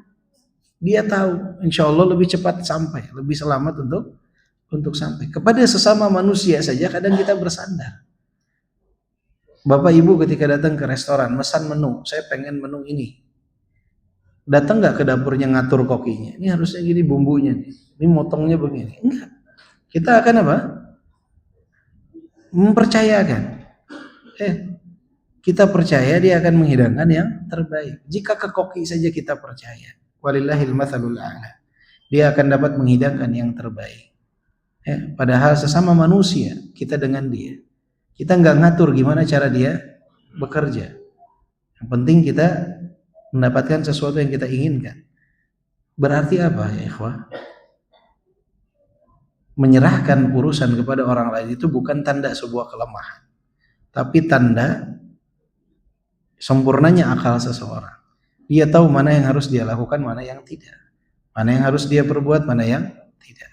Dia tahu. Insya Allah lebih cepat sampai, lebih selamat untuk sampai. Kepada sesama manusia saja kadang kita bersandar. Bapak Ibu ketika datang ke restoran, pesan menu, saya pengen menu ini. Datang nggak ke dapurnya ngatur kokinya? Ini harusnya gini bumbunya nih. Ini motongnya begini. Enggak. Kita akan apa? Mempercayakan. Kita percaya dia akan menghidangkan yang terbaik. Jika ke koki saja kita percaya, walillahil matsalul a'la, dia akan dapat menghidangkan yang terbaik. Padahal sesama manusia, kita dengan dia, kita nggak ngatur gimana cara dia bekerja. Yang penting kita mendapatkan sesuatu yang kita inginkan. Berarti apa ya ikhwah? Menyerahkan urusan kepada orang lain itu bukan tanda sebuah kelemahan, tapi tanda sempurnanya akal seseorang. Dia tahu mana yang harus dia lakukan, mana yang tidak. Mana yang harus dia perbuat, mana yang tidak.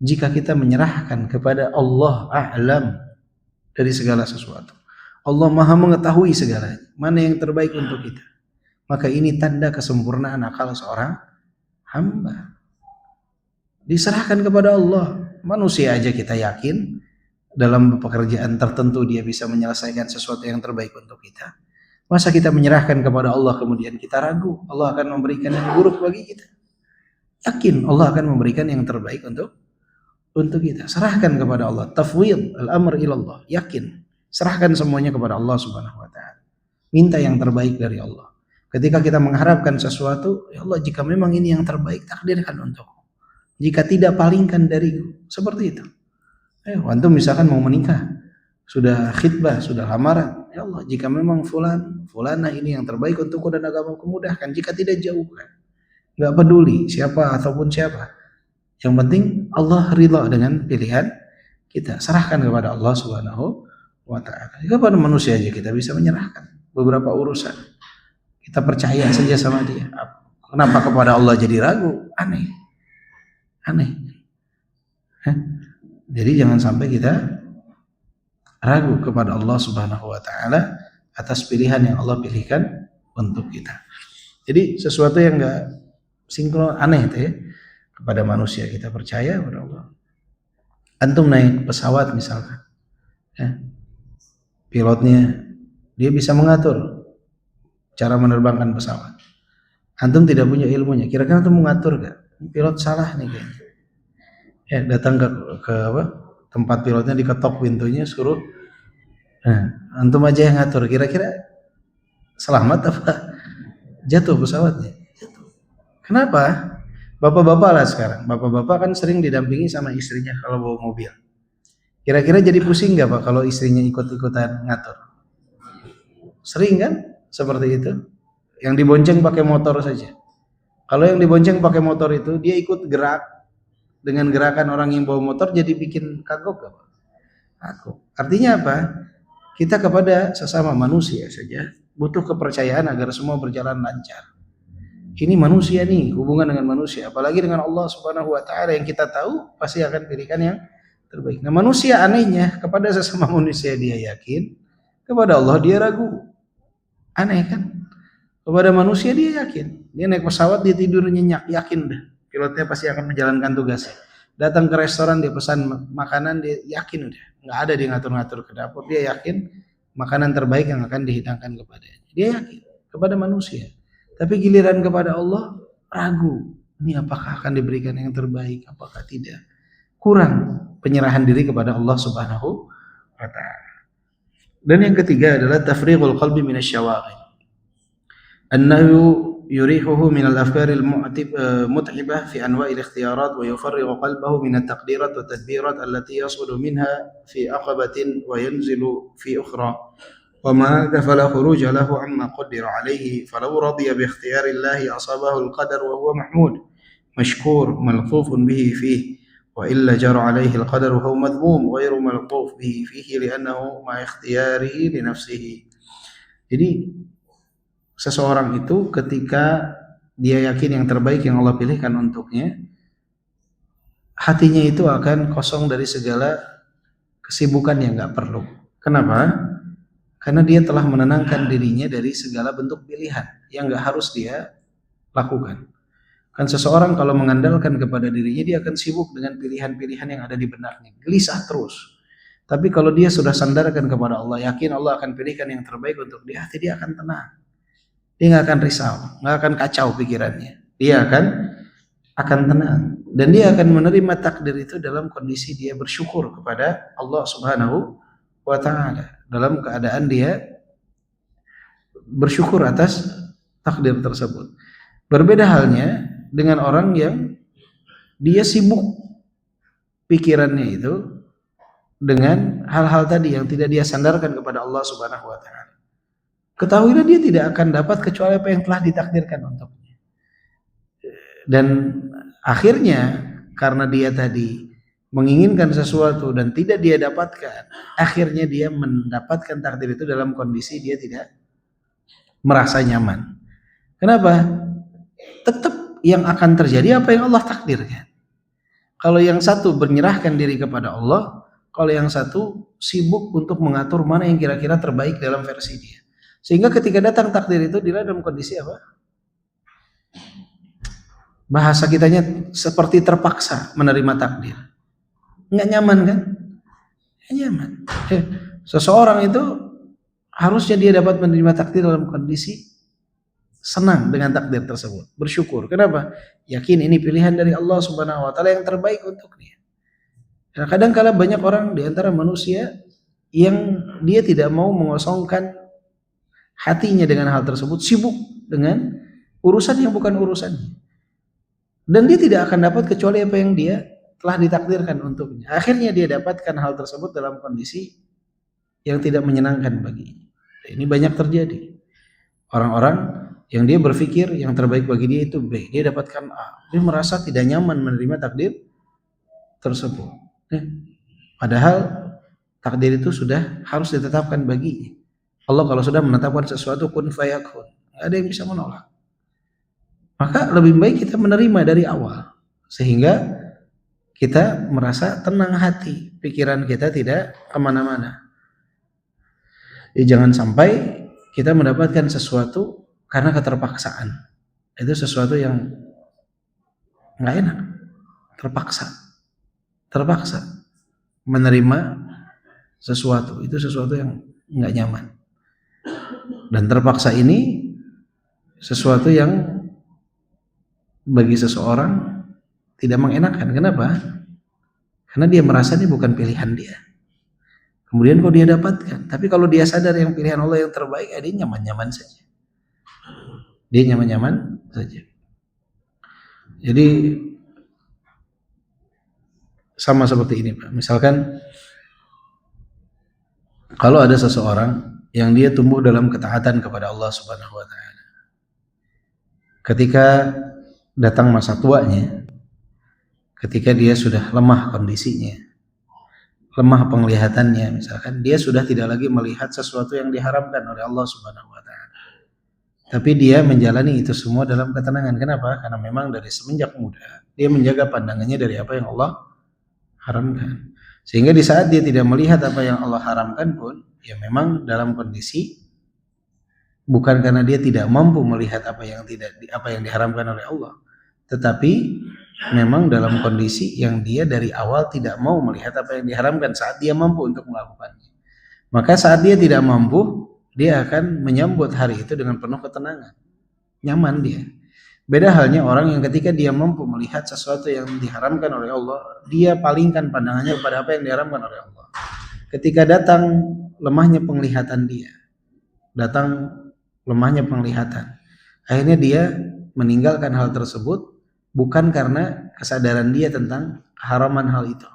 Jika kita menyerahkan kepada Allah a'lam dari segala sesuatu, Allah maha mengetahui segalanya, mana yang terbaik untuk kita, maka ini tanda kesempurnaan akal seorang hamba. Diserahkan kepada Allah. Manusia aja kita yakin dalam pekerjaan tertentu dia bisa menyelesaikan sesuatu yang terbaik untuk kita. Masa kita menyerahkan kepada Allah kemudian kita ragu Allah akan memberikan yang buruk bagi kita? Yakin Allah akan memberikan yang terbaik untuk kita. Serahkan kepada Allah. Tafwid al-amr ilallah. Yakin. Serahkan semuanya kepada Allah Subhanahu wa taala. Minta yang terbaik dari Allah. Ketika kita mengharapkan sesuatu, ya Allah, jika memang ini yang terbaik, takdirkan untukku. Jika tidak, palingkan dariku. Seperti itu. Antum misalkan mau menikah, sudah khitbah, sudah lamaran, ya Allah, jika memang fulanah ini yang terbaik untukku dan agamaku, mudahkan. Jika tidak, jauhkan. Gak peduli siapa ataupun siapa. Yang penting Allah ridha dengan pilihan kita. Serahkan kepada Allah Subhanahu wa ta'ala. Kepada manusia aja kita bisa menyerahkan beberapa urusan. Kita percaya saja sama dia. Kenapa kepada Allah jadi ragu? Aneh. Jadi jangan sampai kita ragu kepada Allah Subhanahu wa ta'ala atas pilihan yang Allah pilihkan untuk kita. Jadi sesuatu yang enggak sinkron, aneh itu ya, kepada manusia kita percaya kepada Allah. Antum naik pesawat misalkan, ya. pilotnya, dia bisa mengatur cara menerbangkan pesawat. Antum tidak punya ilmunya, kira-kira antum mengatur gak? Pilot salah nih kayaknya. Ya, datang ke apa? Tempat pilotnya, diketok pintunya, suruh. Nah, antum aja yang ngatur. Kira-kira selamat apa jatuh pesawatnya? Jatuh. Kenapa? Bapak-bapak lah sekarang. Bapak-bapak kan sering didampingi sama istrinya kalau bawa mobil. Kira-kira jadi pusing nggak Pak kalau istrinya ikut-ikutan ngatur? Sering kan? Seperti itu. Yang dibonceng pakai motor saja. Kalau yang dibonceng pakai motor itu dia ikut gerak dengan gerakan orang yang bawa motor, jadi bikin kagok gak Pak? Kagok. Artinya apa? Kita kepada sesama manusia saja butuh kepercayaan agar semua berjalan lancar. Ini manusia nih, hubungan dengan manusia, apalagi dengan Allah Subhanahu wa taala yang kita tahu pasti akan pilihkan yang terbaik. Nah, manusia anehnya kepada sesama manusia dia yakin, kepada Allah dia ragu. Aneh kan? Kepada manusia dia yakin. Dia naik pesawat dia tidur nyenyak, yakin dah. Pilotnya pasti akan menjalankan tugasnya. Datang ke restoran dia pesan makanan, dia yakin udah. Nggak ada dia ngatur-ngatur ke dapur, dia yakin makanan terbaik yang akan dihidangkan kepadanya. Dia yakin kepada manusia. Tapi giliran kepada Allah ragu. Ini apakah akan diberikan yang terbaik, apakah tidak? Kurang penyerahan diri kepada Allah Subhanahu wa taala. Dan yang ketiga adalah tafrighul qalbi minasyawaghil. Annahu yurihuhu min al-afkar al-mut'ibah fi anwa' al-ikhtiyarat wa yufarrighu qalbahu min at-taqdirat wa tadbirat allati yas'udu minha fi aqabatin wa yanzilu fi ukhra. وما هذا فلا خروج له عما قدر عليه فلو رضي باختيار الله أصابه القدر وهو محمود مشكور ملطوف به فيه وإلا جرى عليه القدر وهو مذموم غير ملطوف به فيه لأنه مع اختياره لنفسه. Jadi seseorang itu ketika dia yakin yang terbaik yang Allah pilihkan untuknya, hatinya itu akan kosong dari segala kesibukan yang nggak perlu. Kenapa? Karena dia telah menenangkan dirinya dari segala bentuk pilihan yang nggak harus dia lakukan. Kan seseorang kalau mengandalkan kepada dirinya, dia akan sibuk dengan pilihan-pilihan yang ada di benaknya, gelisah terus. Tapi kalau dia sudah sandarkan kepada Allah, yakin Allah akan pilihkan yang terbaik untuk dia, hati dia akan tenang. Dia nggak akan risau, nggak akan kacau pikirannya. Dia akan tenang dan dia akan menerima takdir itu dalam kondisi dia bersyukur kepada Allah Subhanahu wa taala. Dalam keadaan dia bersyukur atas takdir tersebut. Berbeda halnya dengan orang yang dia sibuk pikirannya itu dengan hal-hal tadi yang tidak dia sandarkan kepada Allah Subhanahu wa taala. Ketahuilah dia tidak akan dapat kecuali apa yang telah ditakdirkan untuknya. Dan akhirnya karena dia tadi menginginkan sesuatu dan tidak dia dapatkan, akhirnya dia mendapatkan takdir itu dalam kondisi dia tidak merasa nyaman. Kenapa? Tetap yang akan terjadi apa yang Allah takdirkan. Kalau yang satu menyerahkan diri kepada Allah, kalau yang satu sibuk untuk mengatur mana yang kira-kira terbaik dalam versi dia. Sehingga ketika datang takdir itu dia dalam kondisi apa? Bahasa kitanya seperti terpaksa menerima takdir. Nggak nyaman kan? Nggak nyaman. Seseorang itu harusnya dia dapat menerima takdir dalam kondisi senang dengan takdir tersebut, bersyukur. Kenapa? Yakin ini pilihan dari Allah Subhanahu wa taala yang terbaik untuk dia. Nah, kadang kala banyak orang di antara manusia yang dia tidak mau mengosongkan hatinya dengan hal tersebut, sibuk dengan urusan yang bukan urusannya. Dan dia tidak akan dapat kecuali apa yang dia telah ditakdirkan untuknya. Akhirnya dia dapatkan hal tersebut dalam kondisi yang tidak menyenangkan baginya. Ini banyak terjadi. Orang-orang yang dia berpikir yang terbaik bagi dia itu B, dia dapatkan A. Dia merasa tidak nyaman menerima takdir tersebut. Padahal takdir itu sudah harus ditetapkan baginya. Allah kalau sudah menetapkan sesuatu kun fayakun, nggak ada yang bisa menolak. Maka lebih baik kita menerima dari awal sehingga kita merasa tenang hati, pikiran kita tidak kemana-mana. Jangan sampai kita mendapatkan sesuatu karena keterpaksaan. Itu sesuatu yang nggak enak. Terpaksa menerima sesuatu. Itu sesuatu yang nggak nyaman. Dan terpaksa ini sesuatu yang bagi seseorang tidak mengenakan. Kenapa? Karena dia merasa ini bukan pilihan dia. Kemudian kok dia dapatkan. Tapi kalau dia sadar yang pilihan Allah yang terbaik, dia nyaman-nyaman saja. Dia nyaman-nyaman saja. Jadi sama seperti ini, Pak. Misalkan kalau ada seseorang yang dia tumbuh dalam ketaatan kepada Allah Subhanahu wa taala. Ketika datang masa tuanya, ketika dia sudah lemah kondisinya, lemah penglihatannya, misalkan dia sudah tidak lagi melihat sesuatu yang diharamkan oleh Allah Subhanahu wa taala. Tapi dia menjalani itu semua dalam ketenangan. Kenapa? Karena memang dari semenjak muda dia menjaga pandangannya dari apa yang Allah haramkan. Sehingga di saat dia tidak melihat apa yang Allah haramkan pun, ya memang dalam kondisi bukan karena dia tidak mampu melihat apa yang diharamkan oleh Allah, tetapi memang dalam kondisi yang dia dari awal tidak mau melihat apa yang diharamkan saat dia mampu untuk melakukannya. Maka saat dia tidak mampu, dia akan menyambut hari itu dengan penuh ketenangan, nyaman dia. Beda halnya orang yang ketika dia mampu melihat sesuatu yang diharamkan oleh Allah, dia palingkan pandangannya kepada apa yang diharamkan oleh Allah. Ketika datang lemahnya penglihatan dia, akhirnya dia meninggalkan hal tersebut bukan karena kesadaran dia tentang keharaman hal itu,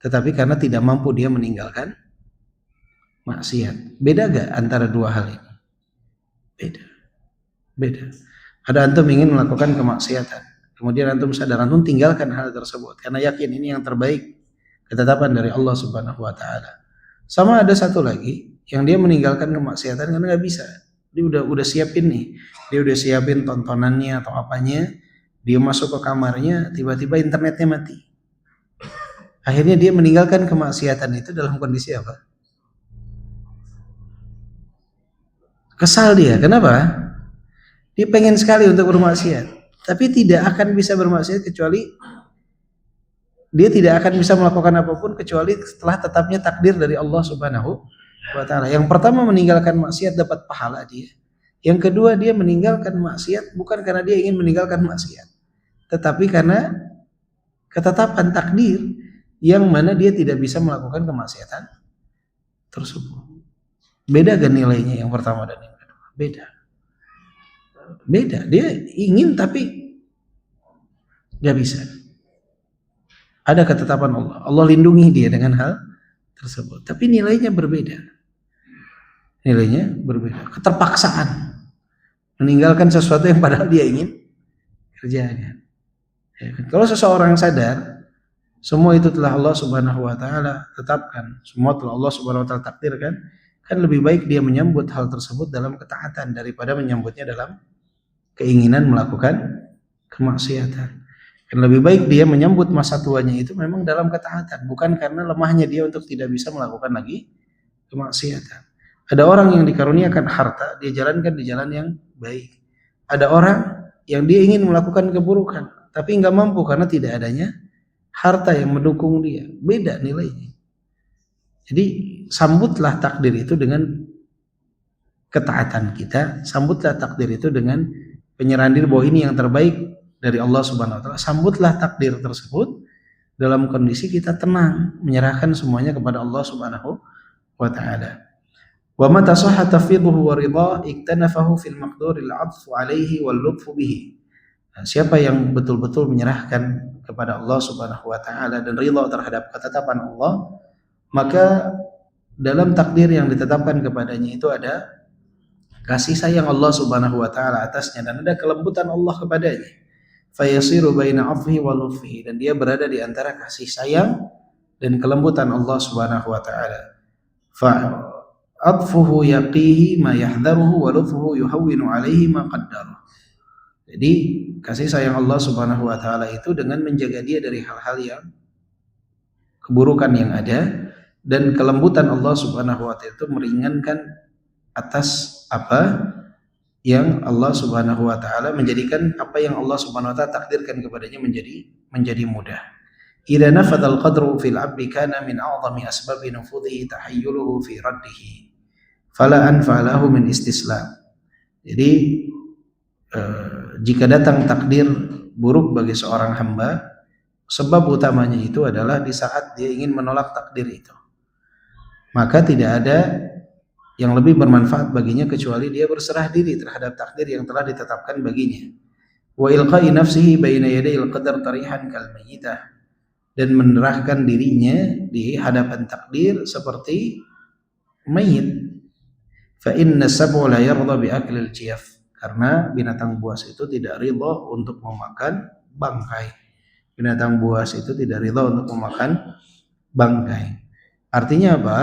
tetapi karena tidak mampu dia meninggalkan maksiat. Beda gak antara dua hal ini? Beda. Ada antum ingin melakukan kemaksiatan, kemudian antum sadar antum tinggalkan hal tersebut karena yakin ini yang terbaik, ketetapan dari Allah Subhanahu wa taala. Sama ada satu lagi yang dia meninggalkan kemaksiatan karena nggak bisa. Dia udah siapin nih, dia udah siapin tontonannya atau apanya, dia masuk ke kamarnya, tiba-tiba internetnya mati. Akhirnya dia meninggalkan kemaksiatan itu dalam kondisi apa? Kesal dia. Kenapa? Dia pengen sekali untuk bermaksiat, tapi tidak akan bisa bermaksiat kecuali dia tidak akan bisa melakukan apapun kecuali setelah tetapnya takdir dari Allah Subhanahu wa taala. Yang pertama meninggalkan maksiat dapat pahala dia. Yang kedua dia meninggalkan maksiat bukan karena dia ingin meninggalkan maksiat, tetapi karena ketetapan takdir yang mana dia tidak bisa melakukan kemaksiatan tersebut. Beda gak nilainya yang pertama dan yang kedua? Beda. Dia ingin tapi gak bisa. Ada ketetapan Allah. Allah lindungi dia dengan hal tersebut. Tapi nilainya berbeda. Keterpaksaan. Meninggalkan sesuatu yang padahal dia ingin kerjakan. Ya, kalau seseorang sadar semua itu telah Allah Subhanahu wa taala tetapkan, semua telah Allah Subhanahu wa taala takdirkan, kan lebih baik dia menyambut hal tersebut dalam ketaatan daripada menyambutnya dalam keinginan melakukan kemaksiatan. Dan lebih baik dia menyambut masa tuanya itu memang dalam ketaatan, bukan karena lemahnya dia untuk tidak bisa melakukan lagi kemaksiatan. Ada orang yang dikaruniakan harta, dia jalankan di jalan yang baik. Ada orang yang dia ingin melakukan keburukan, tapi nggak mampu karena tidak adanya harta yang mendukung dia. Beda nilainya. Jadi sambutlah takdir itu dengan ketaatan kita, sambutlah takdir itu dengan penyerahan diri bahwa ini yang terbaik dari Allah Subhanahu wa taala. Sambutlah takdir tersebut dalam kondisi kita tenang, menyerahkan semuanya kepada Allah Subhanahu wa taala. Wa mata sahha tafwidhuhu wa ridha iktanafahu fil maqduril 'athfu 'alaihi wal lutfu bihi. Siapa yang betul-betul menyerahkan kepada Allah Subhanahu wa taala dan ridha terhadap ketetapan Allah, maka dalam takdir yang ditetapkan kepadanya itu ada kasih sayang Allah Subhanahu wa taala atasnya dan ada kelembutan Allah kepadanya. Fayasiru baina 'afwihi wa lutfihi, dan dia berada di antara kasih sayang dan kelembutan Allah Subhanahu wa taala. Fa atfuhu yaqihi ma yahdharuhu wa lutfuhu yuhawwinu 'alaihi ma qaddara. Jadi kasih sayang Allah Subhanahu wa taala itu dengan menjaga dia dari hal-hal yang keburukan yang ada, dan kelembutan Allah Subhanahu wa taala itu meringankan atas apa yang Allah Subhanahu wa taala menjadikan apa yang Allah Subhanahu wa taala takdirkan kepadanya menjadi mudah. Idza nafadha al-qadru fil 'abdi kana min a'zami asbabi nufudhihi tahayyuluhu fi raddihi. fala anfa'alahu min istislam. Jadi jika datang takdir buruk bagi seorang hamba, sebab utamanya itu adalah di saat dia ingin menolak takdir itu. Maka tidak ada yang lebih bermanfaat baginya kecuali dia berserah diri terhadap takdir yang telah ditetapkan baginya. Wa ilqa'i nafsihi baina yadayil qadar tarihan kal mayyitah, dan menyerahkan dirinya di hadapan takdir seperti mayit. Fa inna sab'a la yarda bi aklil jiyaf, karena binatang buas itu tidak ridha untuk memakan bangkai. Binatang buas itu tidak ridha untuk memakan bangkai. Artinya apa?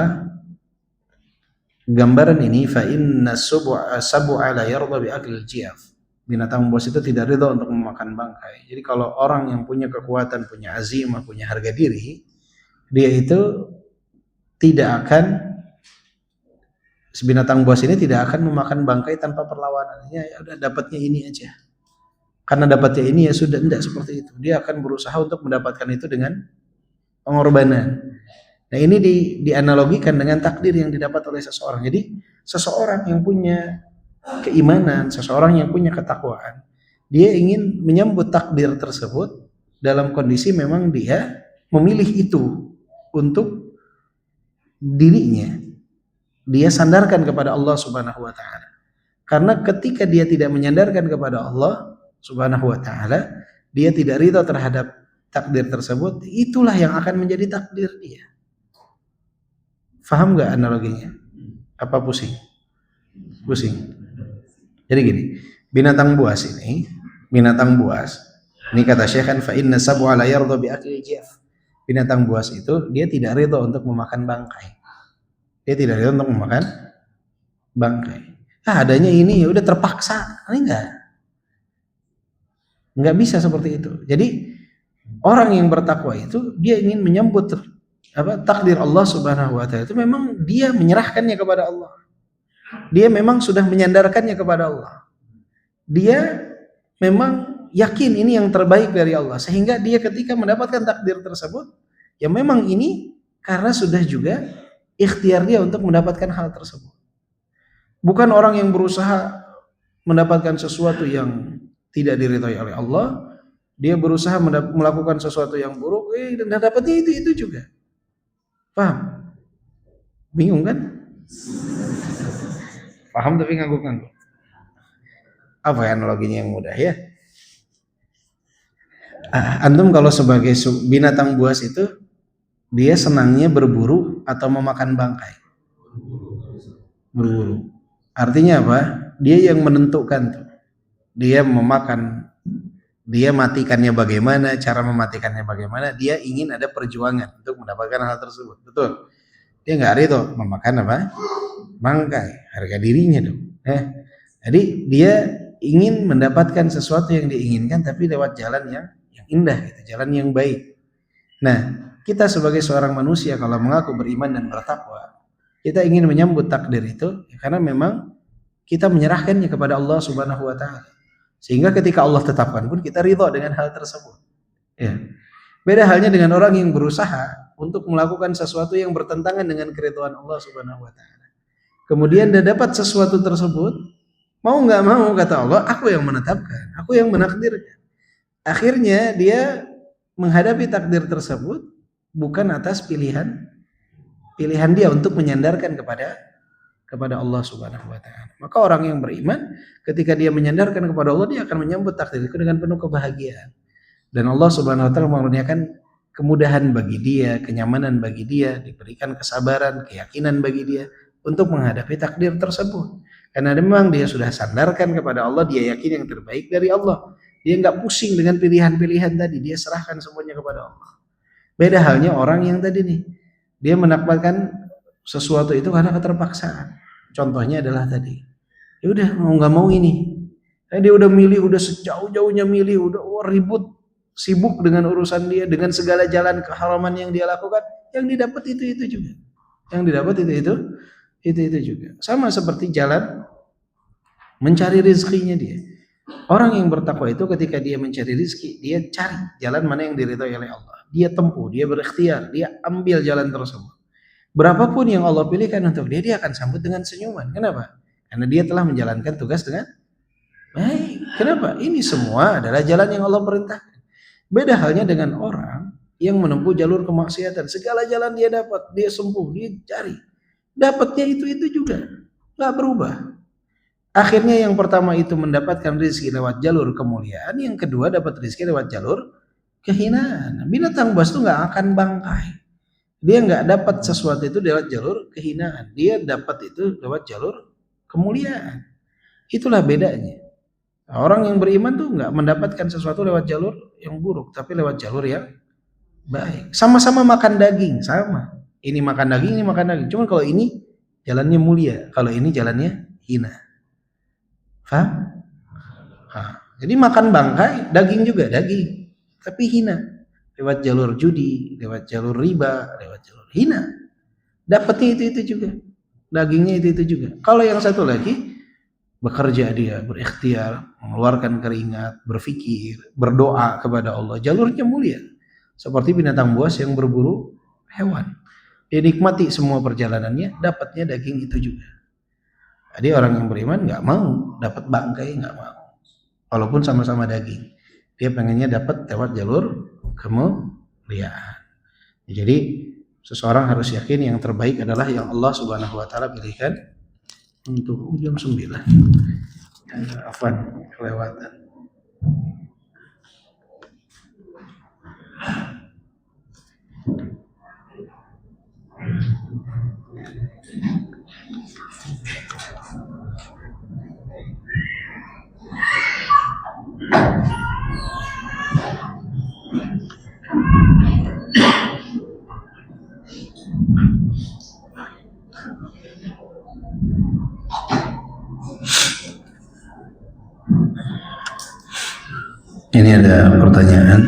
Gambaran ini, fa inna sab'a la yarda bi aklil jiyaf. Binatang buas itu tidak ridha untuk memakan bangkai. Jadi kalau orang yang punya kekuatan, punya azimah, punya harga diri, dia itu tidak akan, binatang buas ini tidak akan memakan bangkai tanpa perlawanan. Ya udah, dapatnya ini aja. Karena dapatnya ini ya sudah, tidak seperti itu. Dia akan berusaha untuk mendapatkan itu dengan pengorbanan. Nah ini dianalogikan dengan takdir yang didapat oleh seseorang. Jadi seseorang yang punya keimanan, seseorang yang punya ketakwaan, dia ingin menyambut takdir tersebut dalam kondisi memang dia memilih itu untuk dirinya. Dia sandarkan kepada Allah Subhanahu wa taala. Karena ketika dia tidak menyandarkan kepada Allah Subhanahu wa taala, dia tidak ridha terhadap takdir tersebut, itulah yang akan menjadi takdir dia. Faham gak analoginya? Apa pusing? Pusing. Jadi gini, binatang buas ini kata Syekh kan, fa inna sab'a la yarda bi akli jiyaf. Binatang buas itu dia tidak ridha untuk memakan bangkai. Dia tidak ridha untuk memakan bangkai. Adanya ini ya udah terpaksa. Ini enggak bisa seperti itu. Jadi orang yang bertakwa itu dia ingin menyambut takdir Allah Subhanahu wa taala, itu memang dia menyerahkannya kepada Allah. Dia memang sudah menyandarkannya kepada Allah. Dia memang yakin ini yang terbaik dari Allah, sehingga dia ketika mendapatkan takdir tersebut, ya memang ini karena sudah juga ikhtiar dia untuk mendapatkan hal tersebut. Bukan orang yang berusaha mendapatkan sesuatu yang tidak diridhai oleh Allah, dia berusaha melakukan sesuatu yang buruk, dan dapatnya itu juga. Paham? Bingung kan? Paham tapi ngangguk-ngangguk. Apa ya analoginya yang mudah ya? Antum kalau sebagai binatang buas itu, dia senangnya berburu atau memakan bangkai? Berburu. Artinya apa? Dia yang menentukan tuh. Dia matikannya bagaimana, cara mematikannya bagaimana, dia ingin ada perjuangan untuk mendapatkan hal tersebut. Betul. Dia nggak ridho memakan apa? Bangkai, harga dirinya dong. Jadi dia ingin mendapatkan sesuatu yang diinginkan tapi lewat jalan yang indah, gitu, jalan yang baik. Nah, kita sebagai seorang manusia kalau mengaku beriman dan bertakwa, kita ingin menyambut takdir itu karena memang kita menyerahkannya kepada Allah Subhanahu wa taala. Sehingga ketika Allah tetapkan pun kita ridho dengan hal tersebut. Ya. Beda halnya dengan orang yang berusaha untuk melakukan sesuatu yang bertentangan dengan keridhaan Allah Subhanahu wa taala. Kemudian dia dapat sesuatu tersebut, mau nggak mau kata Allah, aku yang menetapkan, aku yang menakdirkan. Akhirnya dia menghadapi takdir tersebut bukan atas pilihan dia untuk menyandarkan kepada Allah Subhanahu wa taala. Maka orang yang beriman ketika dia menyandarkan kepada Allah, dia akan menyambut takdir itu dengan penuh kebahagiaan. Dan Allah Subhanahu wa taala mengaruniakan kemudahan bagi dia, kenyamanan bagi dia, diberikan kesabaran, keyakinan bagi dia untuk menghadapi takdir tersebut. Karena memang dia sudah sandarkan kepada Allah, dia yakin yang terbaik dari Allah. Dia nggak pusing dengan pilihan-pilihan tadi, dia serahkan semuanya kepada Allah. Beda halnya orang yang tadi nih, dia mendapatkan sesuatu itu karena keterpaksaan. Contohnya adalah tadi, ya udah mau nggak mau ini, dia udah milih, udah sejauh-jauhnya milih, udah ribut, sibuk dengan urusan dia, dengan segala jalan keharaman yang dia lakukan, yang didapat itu juga, yang didapat itu juga. Sama seperti jalan mencari rezekinya dia. Orang yang bertakwa itu ketika dia mencari rezeki, dia cari jalan mana yang diridhai oleh Allah. Dia tempuh, dia berikhtiar, dia ambil jalan tersebut. Berapapun yang Allah pilihkan untuk dia akan sambut dengan senyuman. Kenapa? Karena dia telah menjalankan tugas dengan baik. Kenapa? Ini semua adalah jalan yang Allah perintahkan. Beda halnya dengan orang yang menempuh jalur kemaksiatan. Segala jalan dia dapat, dia sembuh, dia cari. Dapatnya itu juga. Nggak berubah. Akhirnya yang pertama itu mendapatkan rezeki lewat jalur kemuliaan, yang kedua dapat rezeki lewat jalur kehinaan. Binatang buas itu nggak akan bangkai. Dia nggak dapat sesuatu itu lewat jalur kehinaan. Dia dapat itu lewat jalur kemuliaan. Itulah bedanya. Orang yang beriman tuh nggak mendapatkan sesuatu lewat jalur yang buruk, tapi lewat jalur yang baik. Sama-sama makan daging, sama. Ini makan daging, ini makan daging. Cuman kalau ini jalannya mulia, kalau ini jalannya hina. Paham? Jadi makan bangkai, daging juga daging, tapi hina. Lewat jalur judi, lewat jalur riba, lewat jalur hina. Dapatnya itu juga. Dagingnya itu juga. Kalau yang satu lagi, bekerja dia, berikhtiar, mengeluarkan keringat, berfikir, berdoa kepada Allah. Jalurnya mulia. Seperti binatang buas yang berburu hewan. Dia nikmati semua perjalanannya, dapatnya daging itu juga. Jadi orang yang beriman nggak mau dapat bangkai, nggak mau. Walaupun sama-sama daging. Dia pengennya dapat lewat jalur kemuliaan. Jadi seseorang harus yakin yang terbaik adalah yang Allah Subhanahu wa taala pilihkan untuk jam 9. Afwan, kelewatan. Ini ada pertanyaan.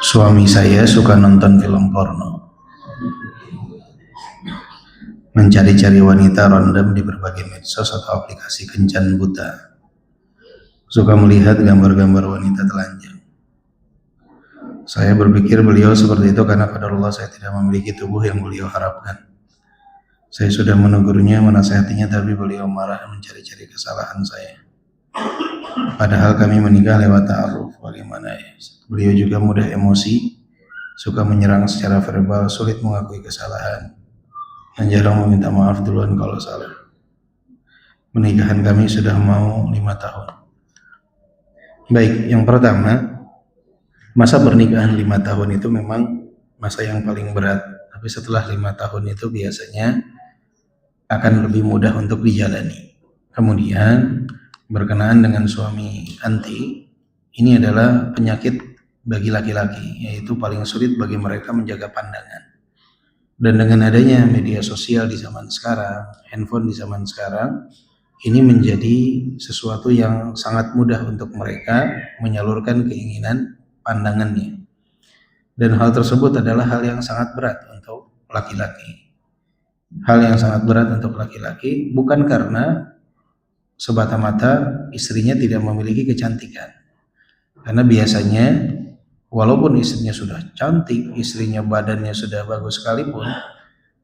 Suami saya suka nonton film porno, mencari-cari wanita random di berbagai medsos atau aplikasi kencan buta. Suka melihat gambar-gambar wanita telanjang. Saya berpikir beliau seperti itu karena qadarullah saya tidak memiliki tubuh yang beliau harapkan. Saya sudah menegurnya, menasihatinya, tapi beliau marah dan mencari-cari kesalahan saya. Padahal kami menikah lewat ta'aruf. Bagaimana ya? Beliau juga mudah emosi, suka menyerang secara verbal, sulit mengakui kesalahan, dan jarang meminta maaf duluan kalau salah. Pernikahan kami sudah mau 5 tahun. Baik, yang pertama, masa pernikahan 5 tahun itu memang masa yang paling berat. Tapi setelah 5 tahun itu biasanya akan lebih mudah untuk dijalani. Kemudian berkenaan dengan suami anti, ini adalah penyakit bagi laki-laki, yaitu paling sulit bagi mereka menjaga pandangan. Dan dengan adanya media sosial di zaman sekarang, handphone di zaman sekarang, ini menjadi sesuatu yang sangat mudah untuk mereka menyalurkan keinginan pandangannya. Dan hal tersebut adalah hal yang sangat berat untuk laki-laki. Hal yang sangat berat untuk laki-laki bukan karena semata-mata istrinya tidak memiliki kecantikan. Karena biasanya walaupun istrinya sudah cantik, istrinya badannya sudah bagus sekalipun,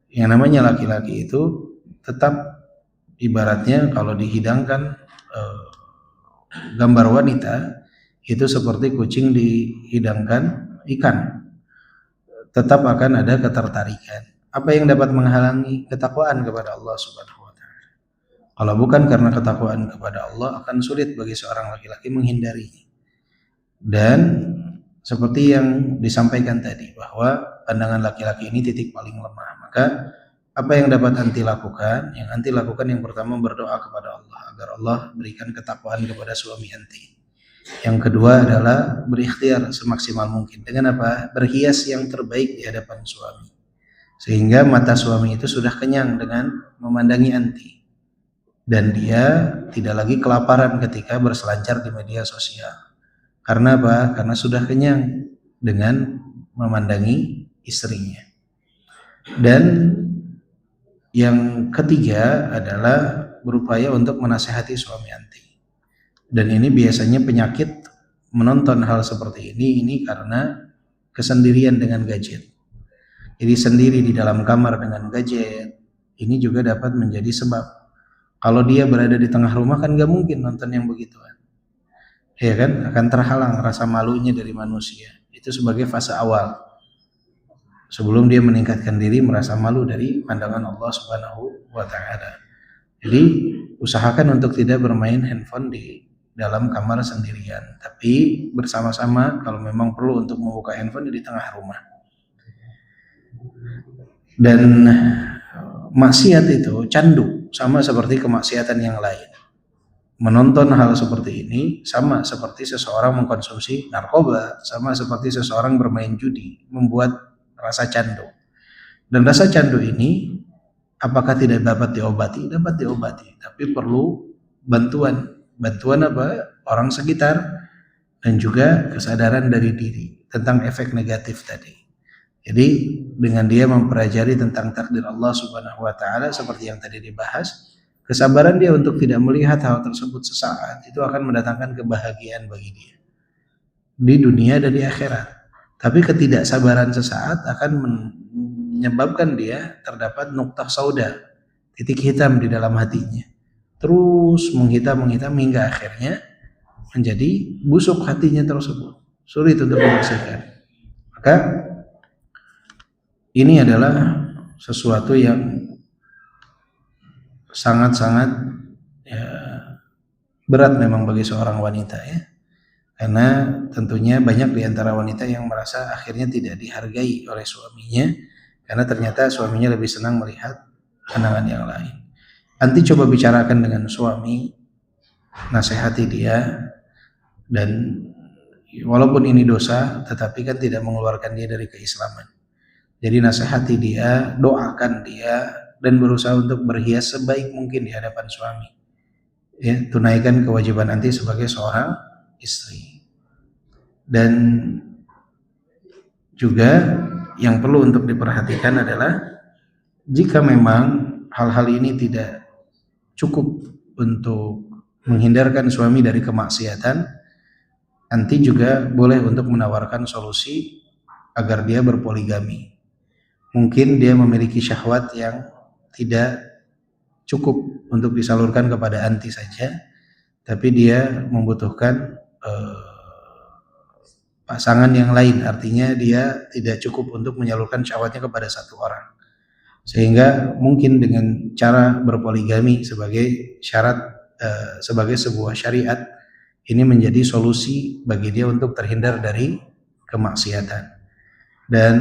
yang namanya laki-laki itu tetap ibaratnya kalau dihidangkan gambar wanita itu seperti kucing dihidangkan ikan. Tetap akan ada ketertarikan. Apa yang dapat menghalangi? Ketakwaan kepada Allah Subhanahu wa taala. Kalau bukan karena ketakwaan kepada Allah, akan sulit bagi seorang laki-laki menghindarinya. Dan seperti yang disampaikan tadi, bahwa pandangan laki-laki ini titik paling lemah. Maka apa yang dapat anti lakukan? Yang anti lakukan yang pertama berdoa kepada Allah agar Allah berikan ketakwaan kepada suami anti. Yang kedua adalah berikhtiar semaksimal mungkin. Dengan apa? Berhias yang terbaik di hadapan suami. Sehingga mata suami itu sudah kenyang dengan memandangi anti. Dan dia tidak lagi kelaparan ketika berselancar di media sosial. Karena apa? Karena sudah kenyang dengan memandangi istrinya. Dan yang ketiga adalah berupaya untuk menasehati suami anti. Dan ini biasanya penyakit menonton hal seperti ini karena kesendirian dengan gadget. Jadi sendiri di dalam kamar dengan gadget, ini juga dapat menjadi sebab. Kalau dia berada di tengah rumah kan gak mungkin nonton yang begituan. Ya kan, akan terhalang rasa malunya dari manusia. Itu sebagai fase awal. Sebelum dia meningkatkan diri merasa malu dari pandangan Allah Subhanahu wa taala. Jadi usahakan untuk tidak bermain handphone di dalam kamar sendirian, tapi bersama-sama kalau memang perlu untuk membuka handphone di tengah rumah. Dan maksiat itu candu, sama seperti kemaksiatan yang lain. Menonton hal seperti ini sama seperti seseorang mengkonsumsi narkoba, sama seperti seseorang bermain judi, membuat rasa candu. Dan rasa candu ini apakah tidak dapat diobati? Dapat diobati, tapi perlu bantuan. Bantuan apa? Orang sekitar dan juga kesadaran dari diri tentang efek negatif tadi. Jadi dengan dia mempelajari tentang takdir Allah Subhanahu wa taala seperti yang tadi dibahas, kesabaran dia untuk tidak melihat hal tersebut sesaat itu akan mendatangkan kebahagiaan bagi dia di dunia dan di akhirat. Tapi ketidaksabaran sesaat akan menyebabkan dia terdapat nuktah sauda, titik hitam di dalam hatinya. Terus menghitam hingga akhirnya menjadi busuk hatinya tersebut, sulit untuk membersihkan. Maka ini adalah sesuatu yang sangat-sangat berat memang bagi seorang wanita ya, karena tentunya banyak di antara wanita yang merasa akhirnya tidak dihargai oleh suaminya karena ternyata suaminya lebih senang melihat pandangan yang lain. Nanti coba bicarakan dengan suami, nasihati dia, dan walaupun ini dosa tetapi kan tidak mengeluarkan dia dari keislaman. Jadi nasihati dia, doakan dia, dan berusaha untuk berhias sebaik mungkin di hadapan suami. Ya, tunaikan kewajiban nanti sebagai seorang istri. Dan juga yang perlu untuk diperhatikan adalah jika memang hal-hal ini tidak cukup untuk menghindarkan suami dari kemaksiatan, nanti juga boleh untuk menawarkan solusi agar dia berpoligami. Mungkin dia memiliki syahwat yang tidak cukup untuk disalurkan kepada anti saja, tapi dia membutuhkan pasangan yang lain, artinya dia tidak cukup untuk menyalurkan syahwatnya kepada satu orang. Sehingga mungkin dengan cara berpoligami sebagai syarat, sebagai sebuah syariat, ini menjadi solusi bagi dia untuk terhindar dari kemaksiatan. Dan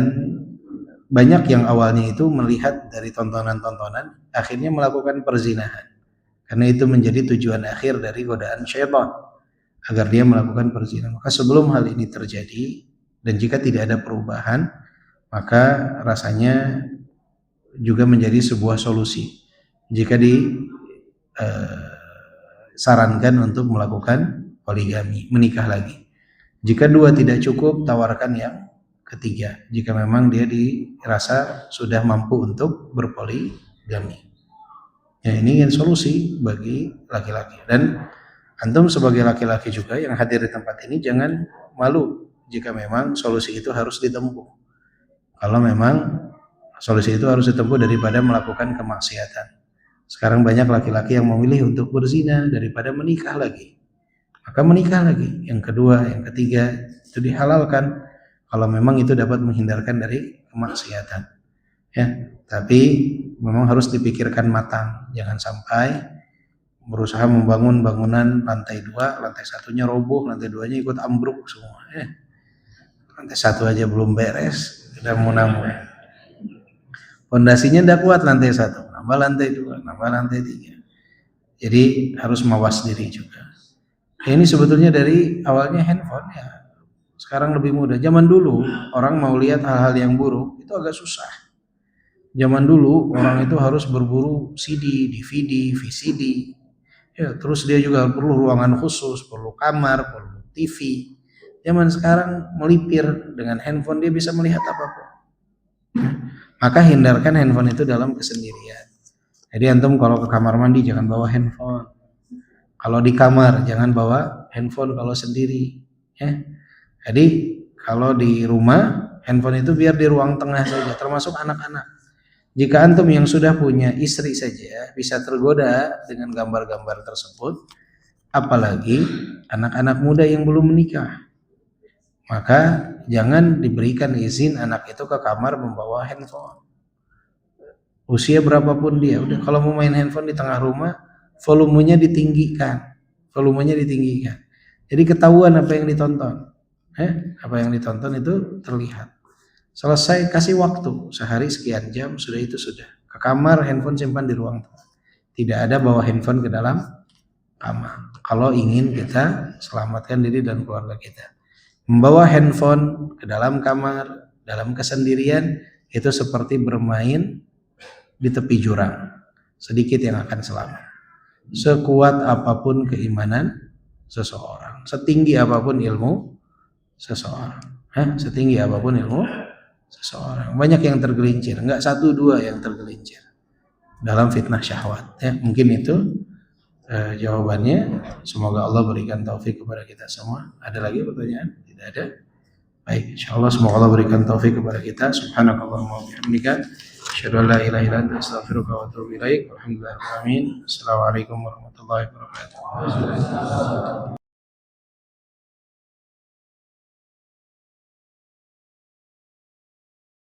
banyak yang awalnya itu melihat dari tontonan-tontonan akhirnya melakukan perzinahan karena itu menjadi tujuan akhir dari godaan syaitan agar dia melakukan perzinahan. Maka sebelum hal ini terjadi dan jika tidak ada perubahan, maka rasanya juga menjadi sebuah solusi jika disarankan untuk melakukan poligami, menikah lagi. Jika dua tidak cukup, tawarkan yang ketiga jika memang dia dirasa sudah mampu untuk berpoligami. Ya, ini kan solusi bagi laki-laki. Dan antum sebagai laki-laki juga yang hadir di tempat ini jangan malu jika memang solusi itu harus ditempuh. Kalau memang solusi itu harus ditempuh daripada melakukan kemaksiatan. Sekarang banyak laki-laki yang memilih untuk berzina daripada menikah lagi. Maka menikah lagi, yang kedua, yang ketiga itu dihalalkan kalau memang itu dapat menghindarkan dari kemaksiatan. Ya, tapi memang harus dipikirkan matang, jangan sampai berusaha membangun bangunan lantai 2, lantai 1-nya roboh, lantai 2-nya ikut ambruk semua. Ya. Lantai 1 aja belum beres, udah mau nambah. Fondasinya udah kuat lantai 1, nambah lantai 2, nambah lantai 3. Jadi harus mawas diri juga. Ini sebetulnya dari awalnya handphone ya. Sekarang lebih mudah. Zaman dulu orang mau lihat hal-hal yang buruk itu agak susah. Zaman dulu orang itu harus berburu CD, DVD, VCD. Ya, terus dia juga perlu ruangan khusus, perlu kamar, perlu TV. Zaman sekarang melipir dengan handphone dia bisa melihat apapun. Maka hindarkan handphone itu dalam kesendirian. Jadi antum kalau ke kamar mandi jangan bawa handphone. Kalau di kamar jangan bawa handphone kalau sendiri. Ya. Jadi kalau di rumah handphone itu biar di ruang tengah saja, termasuk anak-anak. Jika antum yang sudah punya istri saja bisa tergoda dengan gambar-gambar tersebut, apalagi anak-anak muda yang belum menikah. Maka jangan diberikan izin anak itu ke kamar membawa handphone. Usia berapapun dia, udah kalau mau main handphone di tengah rumah, volumenya ditinggikan. Volumenya ditinggikan. Jadi ketahuan apa yang ditonton. Apa yang ditonton itu terlihat. Selesai kasih waktu, sehari sekian jam, sudah itu sudah. Ke kamar, handphone simpan di ruang tengah. Tidak ada bawa handphone ke dalam kamar. Kalau ingin kita selamatkan diri dan keluarga kita. Membawa handphone ke dalam kamar, dalam kesendirian, itu seperti bermain di tepi jurang. Sedikit yang akan selamat. Sekuat apapun keimanan seseorang, setinggi apapun ilmu seseorang, setinggi apapun ilmu seseorang. Banyak yang tergelincir, enggak satu dua yang tergelincir dalam fitnah syahwat. Mungkin itu jawabannya. Semoga Allah berikan taufik kepada kita semua. Ada lagi pertanyaan? Tidak ada. Baik, insyaallah semoga Allah berikan taufik kepada kita. Subhanakallahumma wa bihamdika, asyhadu an la ilaha illa anta, astaghfiruka wa atubu ilaik. Alhamdulillahirabbil alamin. Assalamualaikum warahmatullahi wabarakatuh.